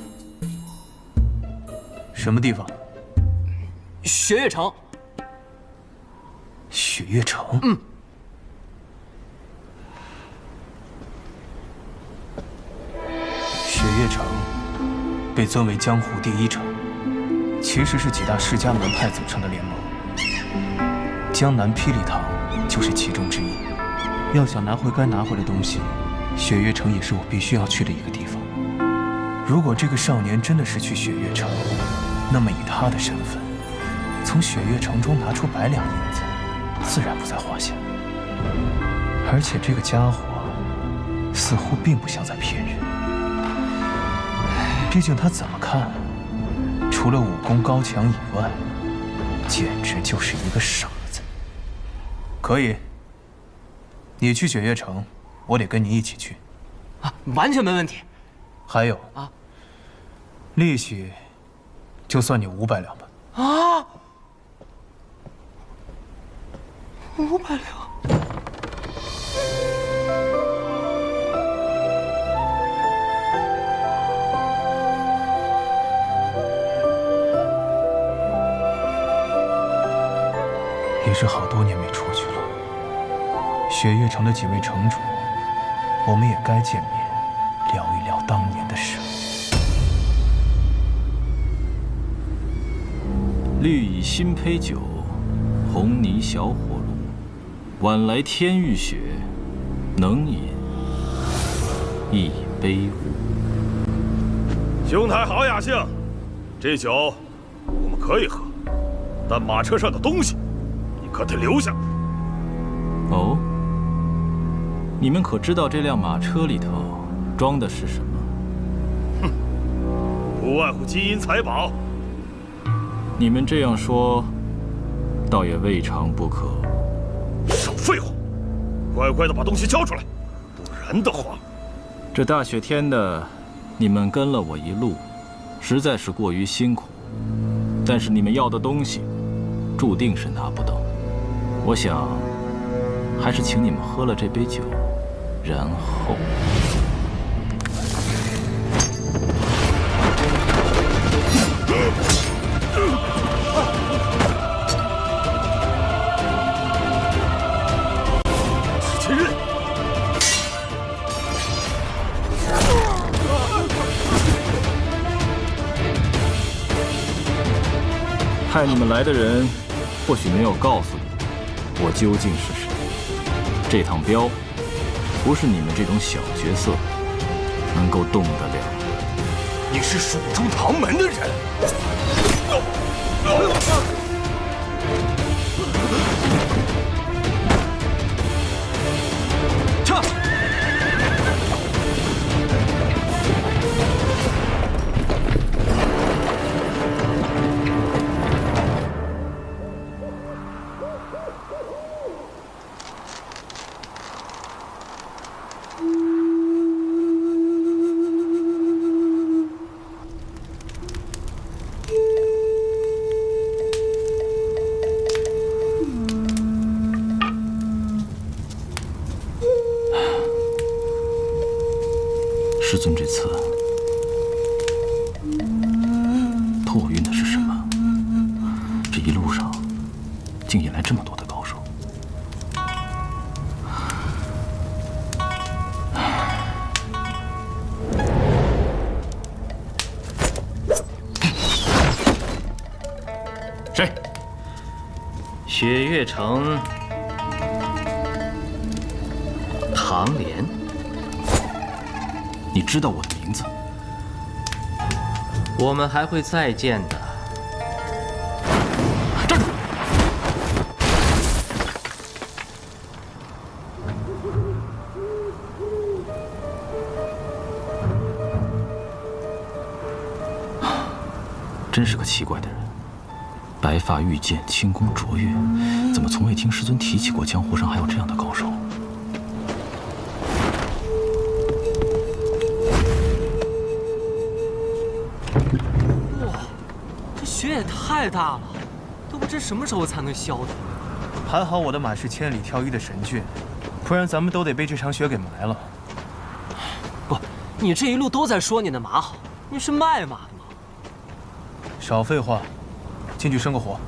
Speaker 4: 什么地方？
Speaker 1: 雪月城。
Speaker 4: 雪月城？
Speaker 1: 嗯。
Speaker 4: 雪月城被尊为江湖第一城，其实是几大世家门派组成的联盟。江南霹雳堂就是其中之一。要想拿回该拿回的东西，雪月城也是我必须要去的一个地方。如果这个少年真的是去雪月城，那么以他的身份，从雪月城中拿出100两银子，自然不在话下。而且这个家伙似乎并不像在骗人，毕竟他怎么看，除了武功高强以外，简直就是一个傻子。可以，你去雪月城，我得跟你一起去。
Speaker 1: 啊，完全没问题。
Speaker 4: 还有
Speaker 1: 啊，
Speaker 4: 利息就算你500两吧。
Speaker 1: 啊，500两。
Speaker 4: 也是好多年没出去了。雪月城的几位城主，我们也该见面，聊一聊当年的事。
Speaker 5: 绿蚁新醅酒，红泥小火炉。晚来天欲雪，能饮一杯无。
Speaker 22: 兄台好雅兴，这酒我们可以喝，但马车上的东西你可得留下。
Speaker 5: 哦，你们可知道这辆马车里头装的是什么？
Speaker 22: 哼，不外乎金银财宝。
Speaker 5: 你们这样说，倒也未尝不可。
Speaker 22: 少废话，乖乖的把东西交出来，不然的话，
Speaker 5: 这大雪天的，你们跟了我一路，实在是过于辛苦。但是你们要的东西，注定是拿不到。我想，还是请你们喝了这杯酒，然后。
Speaker 22: 今日，
Speaker 5: 派你们来的人，或许没有告诉你我究竟是谁。这趟镖，不是你们这种小角色能够动得了。
Speaker 22: 你是蜀中唐门的人。
Speaker 1: 撤！
Speaker 5: 师尊这次托我运的是什么？这一路上竟引来这么多的高手。谁？
Speaker 3: 雪月城唐莲。
Speaker 5: 你知道我的名字？
Speaker 3: 我们还会再见的。
Speaker 5: 站住！真是个奇怪的人，白发御剑，轻功卓越，怎么从未听师尊提起过江湖上还有这样的高手？
Speaker 1: 雪也太大了，都不知什么时候才能消的。
Speaker 4: 还好我的马是千里挑一的神骏，不然咱们都得被这场雪给埋了。
Speaker 1: 不，你这一路都在说你的马好，你是卖马的吗？
Speaker 4: 少废话，进去生个火。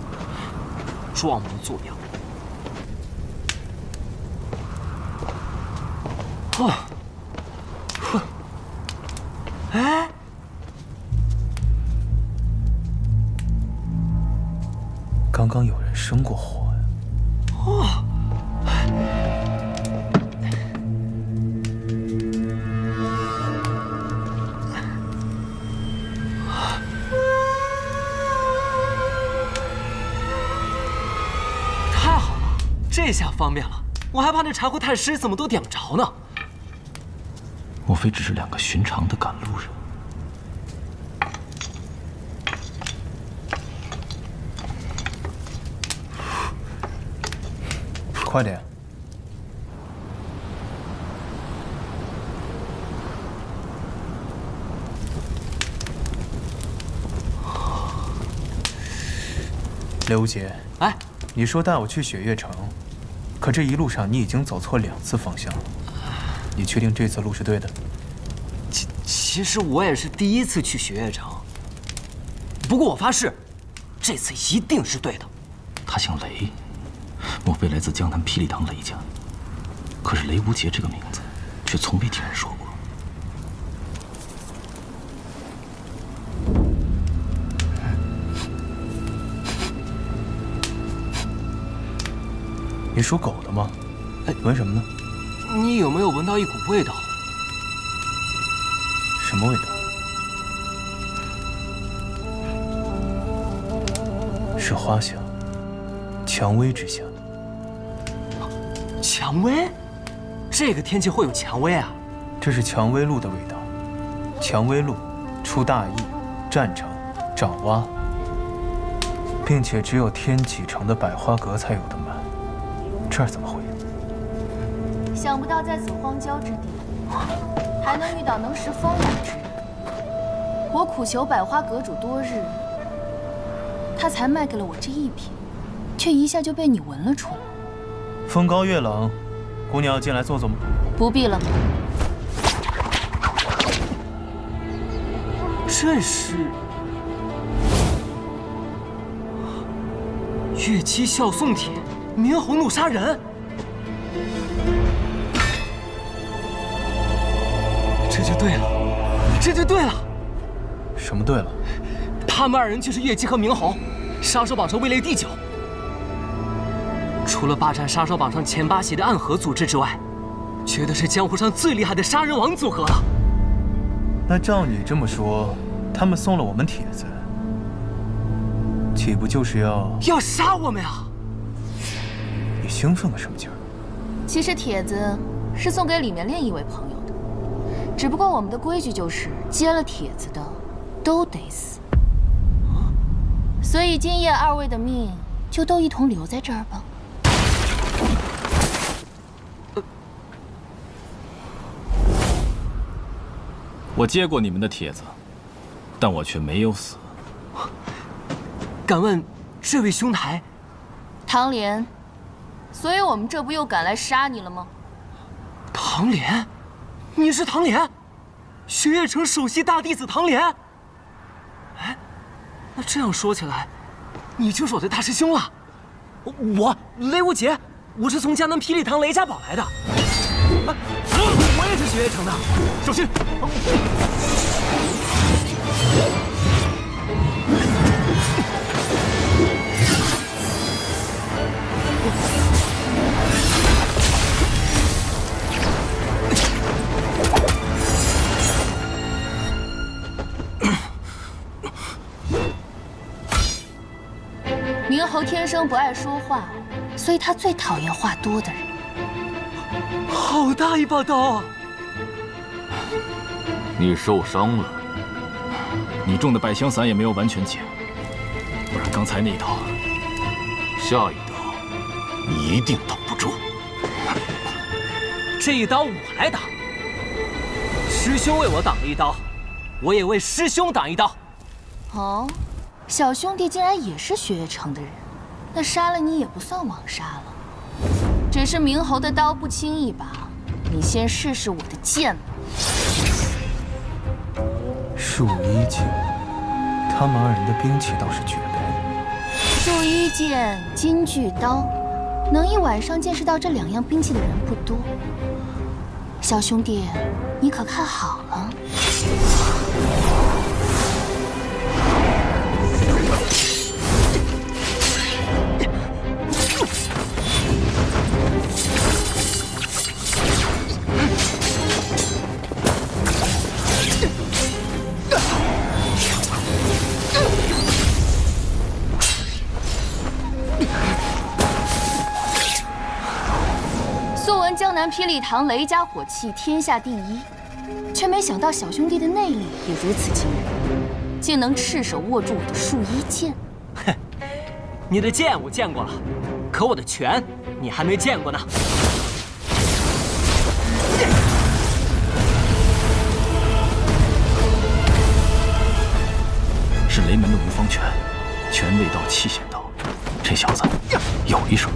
Speaker 1: 装模作样。哦，哼，哎，
Speaker 4: 刚刚有人生过火呀。
Speaker 1: 哦。太好了，这下方便了。我还怕那柴火太湿，怎么都点不着呢。
Speaker 5: 莫非只是2个寻常的赶路人？
Speaker 4: 快点！刘无节，
Speaker 1: 哎，
Speaker 4: 你说带我去雪月城，可这一路上你已经走错2次方向了。你确定这次路是对的？
Speaker 1: 其实我也是第1次去雪月城，不过我发誓，这次一定是对的。
Speaker 5: 他姓雷。莫非来自江南霹雳堂雷家？可是雷无节这个名字，却从未听人说过。
Speaker 4: 你属狗的吗？闻什么呢？
Speaker 1: 你有没有闻到一股味道？
Speaker 4: 什么味道？是花香，蔷薇之香。
Speaker 1: 蔷薇？这个天气会有蔷薇啊？
Speaker 4: 这是蔷薇露的味道。蔷薇露出大邑、占城、爪哇，并且只有天启城的百花阁才有的卖。这儿怎么会有？
Speaker 6: 想不到在此荒郊之地，还能遇到能识风雅之人。我苦求百花阁主多日，他才卖给了我这1瓶，却一下就被你闻了出来。
Speaker 4: 风高月冷，姑娘要进来坐坐吗？
Speaker 6: 不必了。
Speaker 1: 这是越期笑送帖，明侯怒杀人。这就对了，这就对了。
Speaker 4: 什么对了？
Speaker 1: 他们2人就是越期和明侯，杀手榜上位列第9。除了霸占杀手榜上前8席的暗河组织之外，绝对是江湖上最厉害的杀人王组合了。
Speaker 4: 那照你这么说，他们送了我们帖子，岂不就是要
Speaker 1: 杀我们呀？
Speaker 4: 你兴奋个什么劲儿？
Speaker 6: 其实帖子是送给里面另一位朋友的，只不过我们的规矩就是接了帖子的都得死，所以今夜2位的命就都一同留在这儿吧。
Speaker 5: 我接过你们的帖子，但我却没有死。
Speaker 1: 敢问这位兄台？
Speaker 6: 唐莲，所以我们这不又赶来杀你了吗？
Speaker 1: 唐莲，你是唐莲，雪月城首席大弟子唐莲。哎，那这样说起来，你就是我的大师兄了。我雷无节，我是从江南霹雳堂雷家堡来的。我也是雪月城的，小心！
Speaker 6: 明侯天生不爱说话，所以他最讨厌话多的人。
Speaker 1: 好大一把刀啊！
Speaker 5: 你受伤了，你中的百香散也没有完全解，不然刚才那一刀，
Speaker 2: 下一刀你一定挡不住。
Speaker 1: 这一刀我来挡。师兄为我挡了一刀，我也为师兄挡一刀。
Speaker 6: 哦，小兄弟竟然也是雪月城的人，那杀了你也不算枉杀了。只是明侯的刀不轻一把，你先试试我的剑吧。
Speaker 4: 树衣剑，他们2人的兵器倒是绝配。
Speaker 6: 树衣剑、金具刀，能一晚上见识到这2样兵器的人不多。小兄弟，你可看好了。素闻江南霹雳堂雷家火器天下第一，却没想到小兄弟的内力也如此惊人，竟能赤手握住我的数一剑。
Speaker 1: 哼，你的剑我见过了，可我的拳你还没见过呢。
Speaker 5: 是雷门的无方拳，拳未到，气先到。这小子有一手。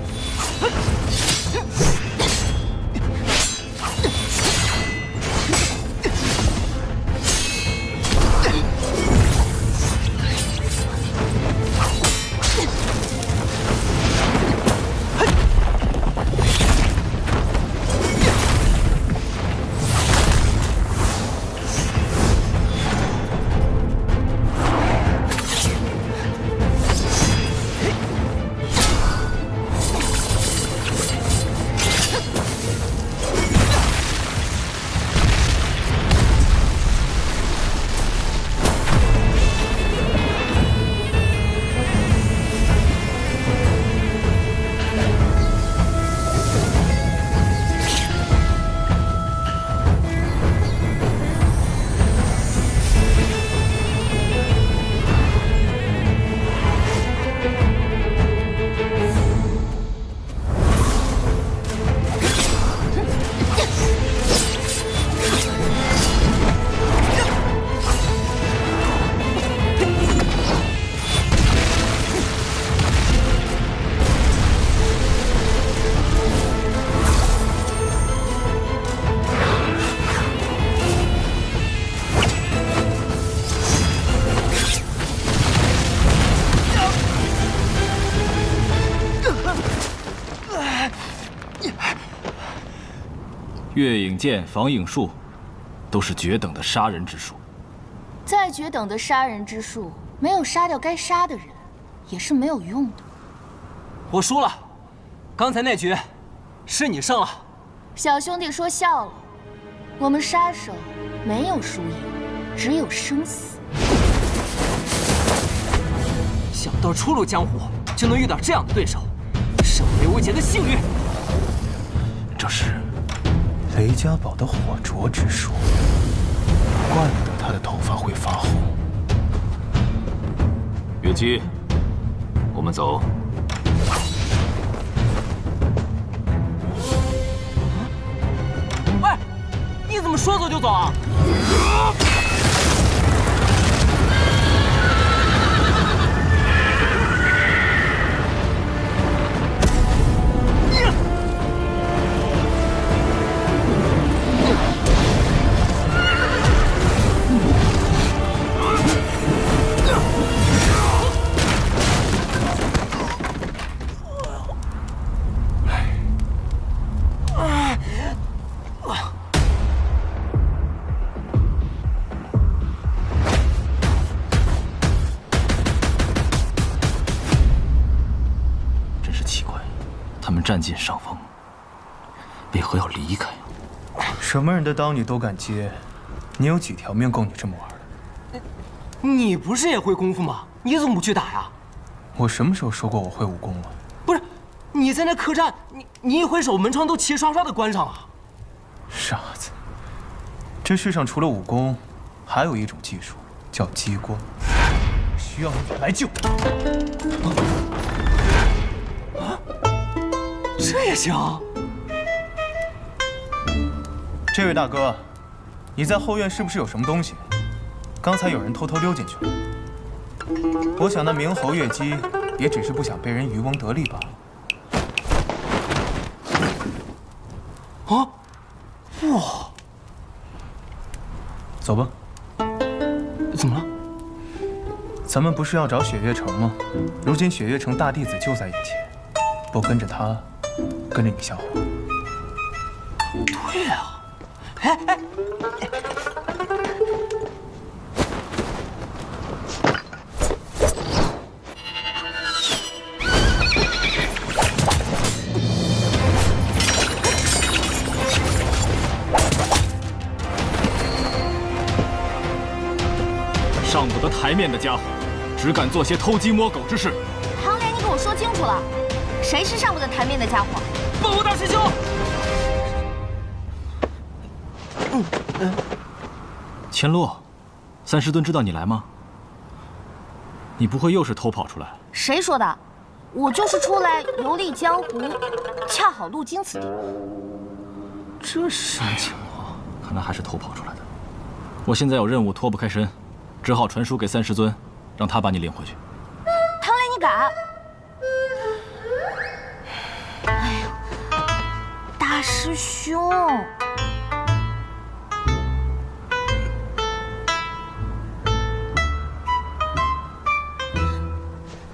Speaker 5: 月影剑、防影术，都是绝等的杀人之术。
Speaker 6: 再绝等的杀人之术，没有杀掉该杀的人，也是没有用的。
Speaker 1: 我输了，刚才那局是你胜了。
Speaker 6: 小兄弟说笑了，我们杀手没有输赢，只有生死。
Speaker 1: 想到初入江湖就能遇到这样的对手，是我刘无杰的幸运。
Speaker 5: 这是
Speaker 4: 雷家宝的火灼之术，怪不得他的头发会发红。
Speaker 5: 月姬，我们走。
Speaker 1: 喂，你怎么说走就走啊？
Speaker 5: 占尽上风，为何要离开？
Speaker 4: 什么人的刀你都敢接，你有几条命够你这么玩的？
Speaker 1: 你不是也会功夫吗？你怎么不去打呀？
Speaker 4: 我什么时候说过我会武功了？
Speaker 1: 不是，你在那客栈，你一挥手，门窗都齐刷刷的关上啊！
Speaker 4: 傻子，这世上除了武功，还有一种技术叫激光，需要你来救。
Speaker 1: 这也行。
Speaker 4: 这位大哥，你在后院是不是有什么东西？刚才有人偷偷溜进去了。我想那冥侯月姬也只是不想被人渔翁得利罢了。
Speaker 1: 啊！哇！
Speaker 4: 走吧。
Speaker 1: 怎么了？
Speaker 4: 咱们不是要找雪月城吗？如今雪月城大弟子就在眼前，不跟着他，跟着你像话？
Speaker 1: 对啊。哎哎！
Speaker 5: 上不得台面的家伙，只敢做些偷鸡摸狗之事。
Speaker 13: 唐莲，你给我说清楚了，谁是上不得台面的家伙？
Speaker 1: 报国大师兄！
Speaker 5: 千洛，三师尊知道你来吗？你不会又是偷跑出来？
Speaker 17: 谁说的？我就是出来游历江湖，恰好路经此地。
Speaker 5: 这什么情况？看来还是偷跑出来的。我现在有任务脱不开身，只好传书给三师尊，让他把你领回去。
Speaker 17: 唐雷，你敢？哎呦，大师兄！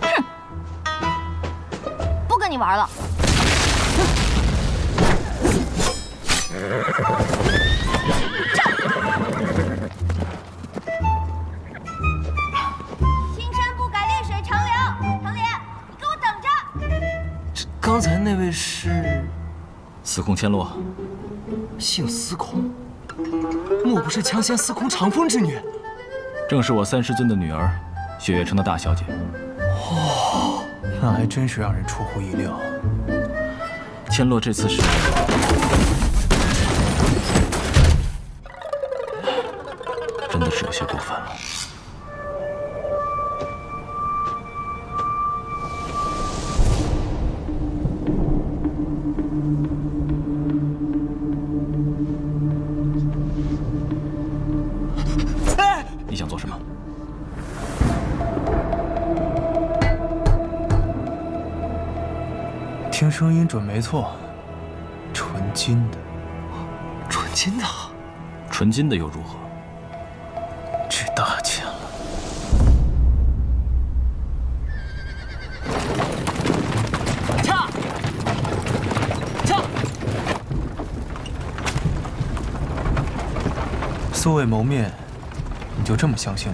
Speaker 17: 哼，不跟你玩了。
Speaker 21: 青山不改，绿水长流。唐莲，你给我等着！
Speaker 1: 刚才那位是
Speaker 5: 司空千洛，
Speaker 1: 姓司空，莫不是强贤司空长风之女？
Speaker 5: 正是我三师尊的女儿，雪月城的大小姐。
Speaker 4: 哦，那还真是让人出乎意料。
Speaker 5: 千洛这次是真的是有些过分了。你想做什么？
Speaker 4: 听声音准没错，纯金的。
Speaker 1: 纯金的？
Speaker 5: 纯金的又如何？
Speaker 4: 值大钱了。
Speaker 1: 驾！驾！
Speaker 4: 素未谋面，你就这么相信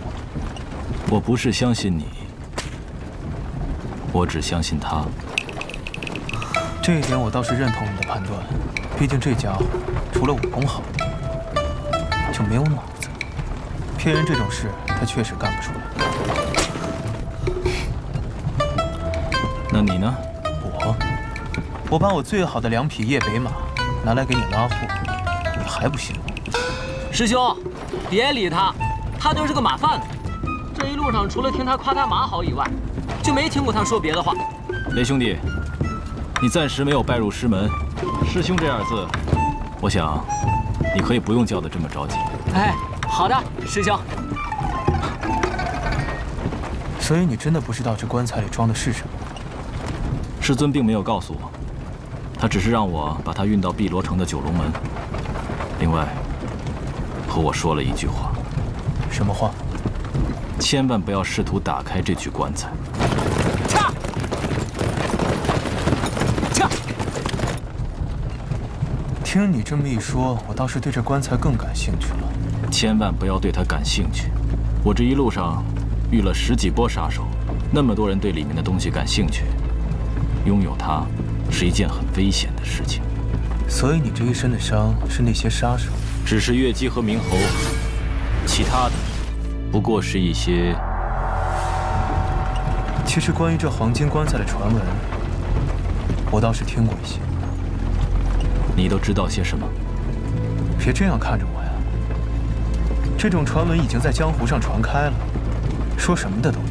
Speaker 4: 我？
Speaker 5: 我不是相信你，我只相信他。
Speaker 4: 这一点我倒是认同你的判断，毕竟这家伙除了武功好，就没有脑子。骗人这种事，他确实干不出来。
Speaker 5: 那你呢？
Speaker 4: 我把我最好的2匹夜北马拿来给你拉货，你还不信我？
Speaker 1: 师兄，别理他，他就是个马贩子。这一路上除了听他夸他马好以外，就没听过他说别的话。
Speaker 5: 雷兄弟，你暂时没有拜入师门，师兄这2字，我想你可以不用叫得这么着急。
Speaker 1: 哎，好的，师兄。
Speaker 4: 所以你真的不知道这棺材里装的是什么？
Speaker 5: 师尊并没有告诉我，他只是让我把它运到碧罗城的九龙门。另外，和我说了一句话。
Speaker 4: 什么话？
Speaker 5: 千万不要试图打开这具棺材。
Speaker 1: 驾！驾！
Speaker 4: 听你这么一说，我倒是对这棺材更感兴趣了。
Speaker 5: 千万不要对它感兴趣。我这一路上遇了10几波杀手，那么多人对里面的东西感兴趣，拥有它是一件很危险的事情。
Speaker 4: 所以你这一身的伤是那些杀手？
Speaker 5: 只是月姬和明侯，其他的不过是一些……
Speaker 4: 其实关于这黄金棺材的传闻，我倒是听过一些。
Speaker 5: 你都知道些什么？
Speaker 4: 别这样看着我呀！这种传闻已经在江湖上传开了，说什么的都有。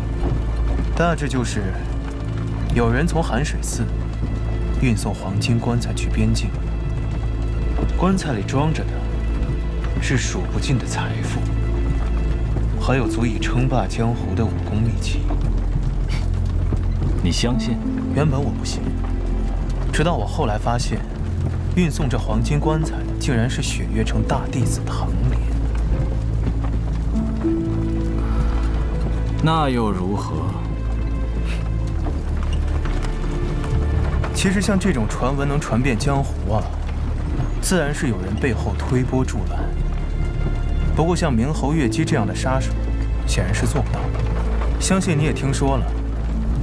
Speaker 4: 大致就是，有人从寒水寺运送黄金棺材去边境，棺材里装着的是数不尽的财富，还有足以称霸江湖的武功秘籍。
Speaker 5: 你相信？
Speaker 4: 原本我不信，直到我后来发现，运送这黄金棺材的竟然是雪月城大弟子唐莲。
Speaker 5: 那又如何？
Speaker 4: 其实像这种传闻能传遍江湖啊，自然是有人背后推波助澜。不过像明侯月姬这样的杀手，显然是做不到的。相信你也听说了，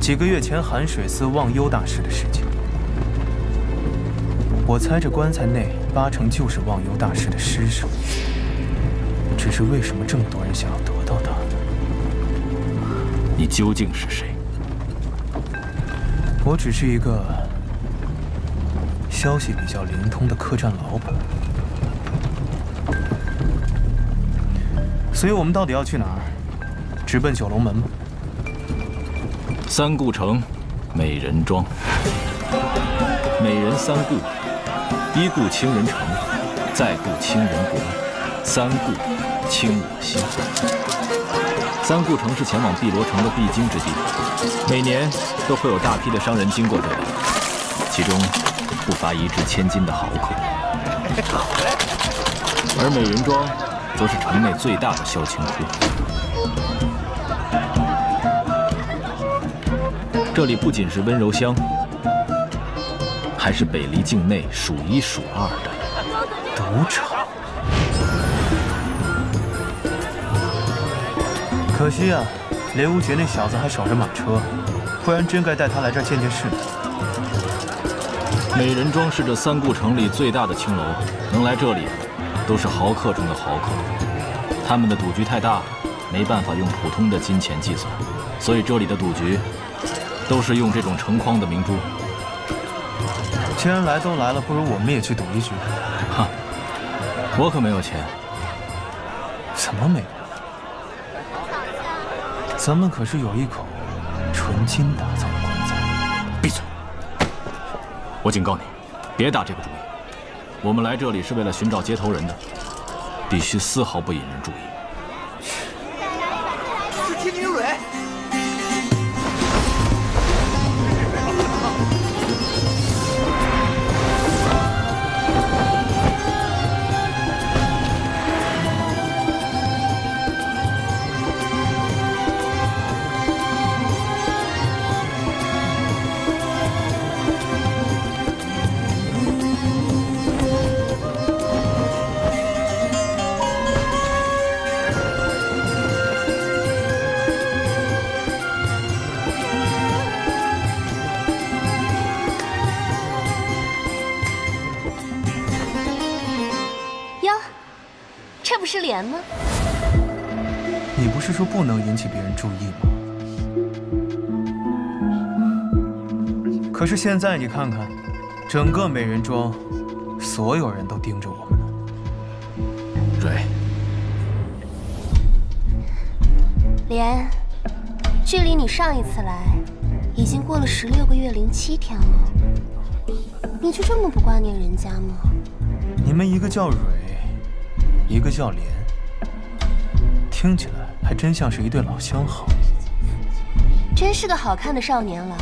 Speaker 4: 几个月前寒水寺忘忧大师的事情。我猜这棺材内8成就是忘忧大师的尸首。只是为什么这么多人想要得到它？
Speaker 5: 你究竟是谁？
Speaker 4: 我只是一个消息比较灵通的客栈老板。所以我们到底要去哪儿？直奔九龙门吗？
Speaker 5: 三顾城，美人庄。美人三顾：一顾倾人城，再顾倾人国，三顾倾我心。三顾城是前往碧罗城的必经之地，每年都会有大批的商人经过这里，其中不乏1掷千金的豪客。而美人庄则是城内最大的销情窟。这里不仅是温柔乡，还是北离境内数1数2的赌场。
Speaker 4: 可惜啊，雷无绝那小子还守着马车，不然真该带他来这儿见见世面。
Speaker 5: 美人庄是这三顾城里最大的青楼，能来这里都是豪客中的豪客。他们的赌局太大，没办法用普通的金钱计算，所以这里的赌局都是用这种成筐的明珠。
Speaker 4: 既然来都来了，不如我们也去赌一局。
Speaker 5: 哈，我可没有钱。
Speaker 4: 怎么没有？咱们可是有一口纯金打造的棺材。
Speaker 5: 闭嘴！我警告你，别打这个主意。我们来这里是为了寻找接头人的，必须丝毫不引人注意。
Speaker 21: 是天明蕊。
Speaker 8: 是莲吗？
Speaker 4: 你不是说不能引起别人注意吗？可是现在你看看，整个美人庄，所有人都盯着我们呢。
Speaker 5: 蕊，
Speaker 8: 莲，距离你上一次来，已经过了16个月07天了。你就这么不挂念人家吗？
Speaker 4: 你们一个叫蕊，一个叫莲，听起来还真像是一对老相好。
Speaker 8: 真是个好看的少年郎。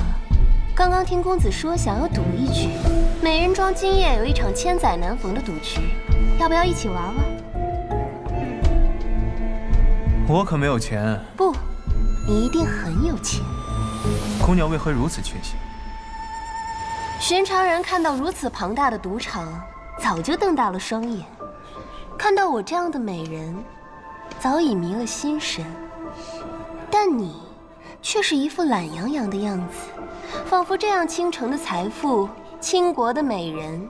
Speaker 8: 刚刚听公子说想要赌一局，美人庄今夜有一场千载难逢的赌局，要不要一起玩玩？
Speaker 4: 我可没有钱。
Speaker 8: 不，你一定很有钱。
Speaker 4: 姑娘为何如此确信？
Speaker 8: 寻常人看到如此庞大的赌场，早就瞪大了双眼。看到我这样的美人，早已迷了心神。但你却是一副懒洋洋的样子，仿佛这样倾城的财富、倾国的美人，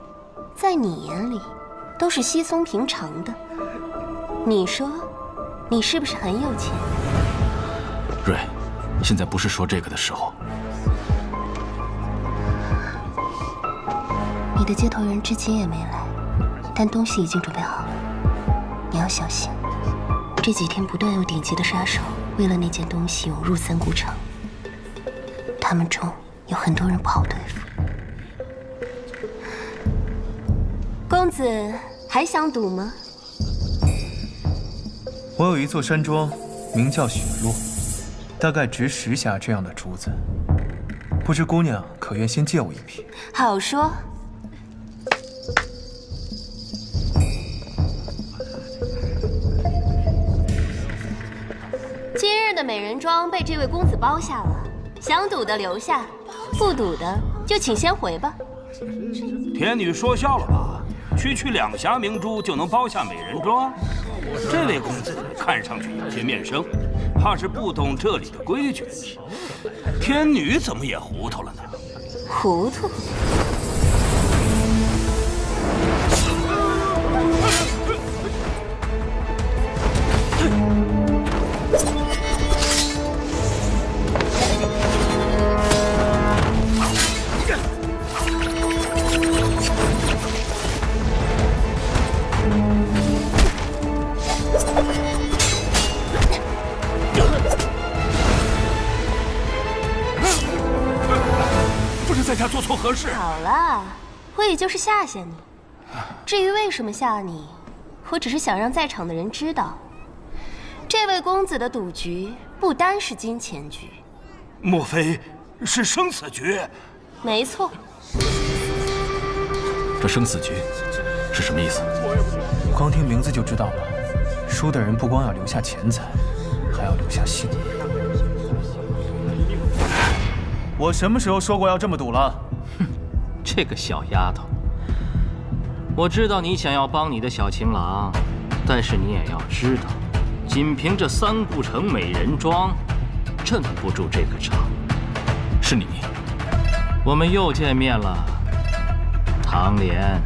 Speaker 8: 在你眼里都是稀松平常的。你说，你是不是很有钱？
Speaker 5: 蕊，现在不是说这个的时候。
Speaker 8: 你的接头人至今也没来，但东西已经准备好了。你要小心，这几天不断有顶级的杀手为了那件东西涌入三顾城，他们中有很多人不好对付。公子还想赌吗？
Speaker 4: 我有一座山庄，名叫雪落，大概值10匣这样的珠子，不知姑娘可愿先借我一匹？
Speaker 8: 好说。今日的美人庄被这位公子包下了，想赌的留下，不赌的就请先回吧。
Speaker 20: 天女说笑了吧？区区2匣明珠就能包下美人庄？这位公子看上去有些面生，怕是不懂这里的规矩。天女怎么也糊涂了呢？
Speaker 8: 糊涂？
Speaker 20: 合适。
Speaker 8: 好了，我也就是吓吓你。至于为什么吓你，我只是想让在场的人知道，这位公子的赌局不单是金钱局。
Speaker 20: 莫非是生死局？
Speaker 8: 没错。
Speaker 5: 这生死局是什么意思？
Speaker 4: 光听名字就知道了。输的人不光要留下钱财，还要留下性命。我什么时候说过要这么赌了？
Speaker 3: 哼，这个小丫头，我知道你想要帮你的小情郎，但是你也要知道，仅凭这3顾城美人庄，镇不住这个场。
Speaker 5: 是你，
Speaker 3: 我们又见面了，唐莲。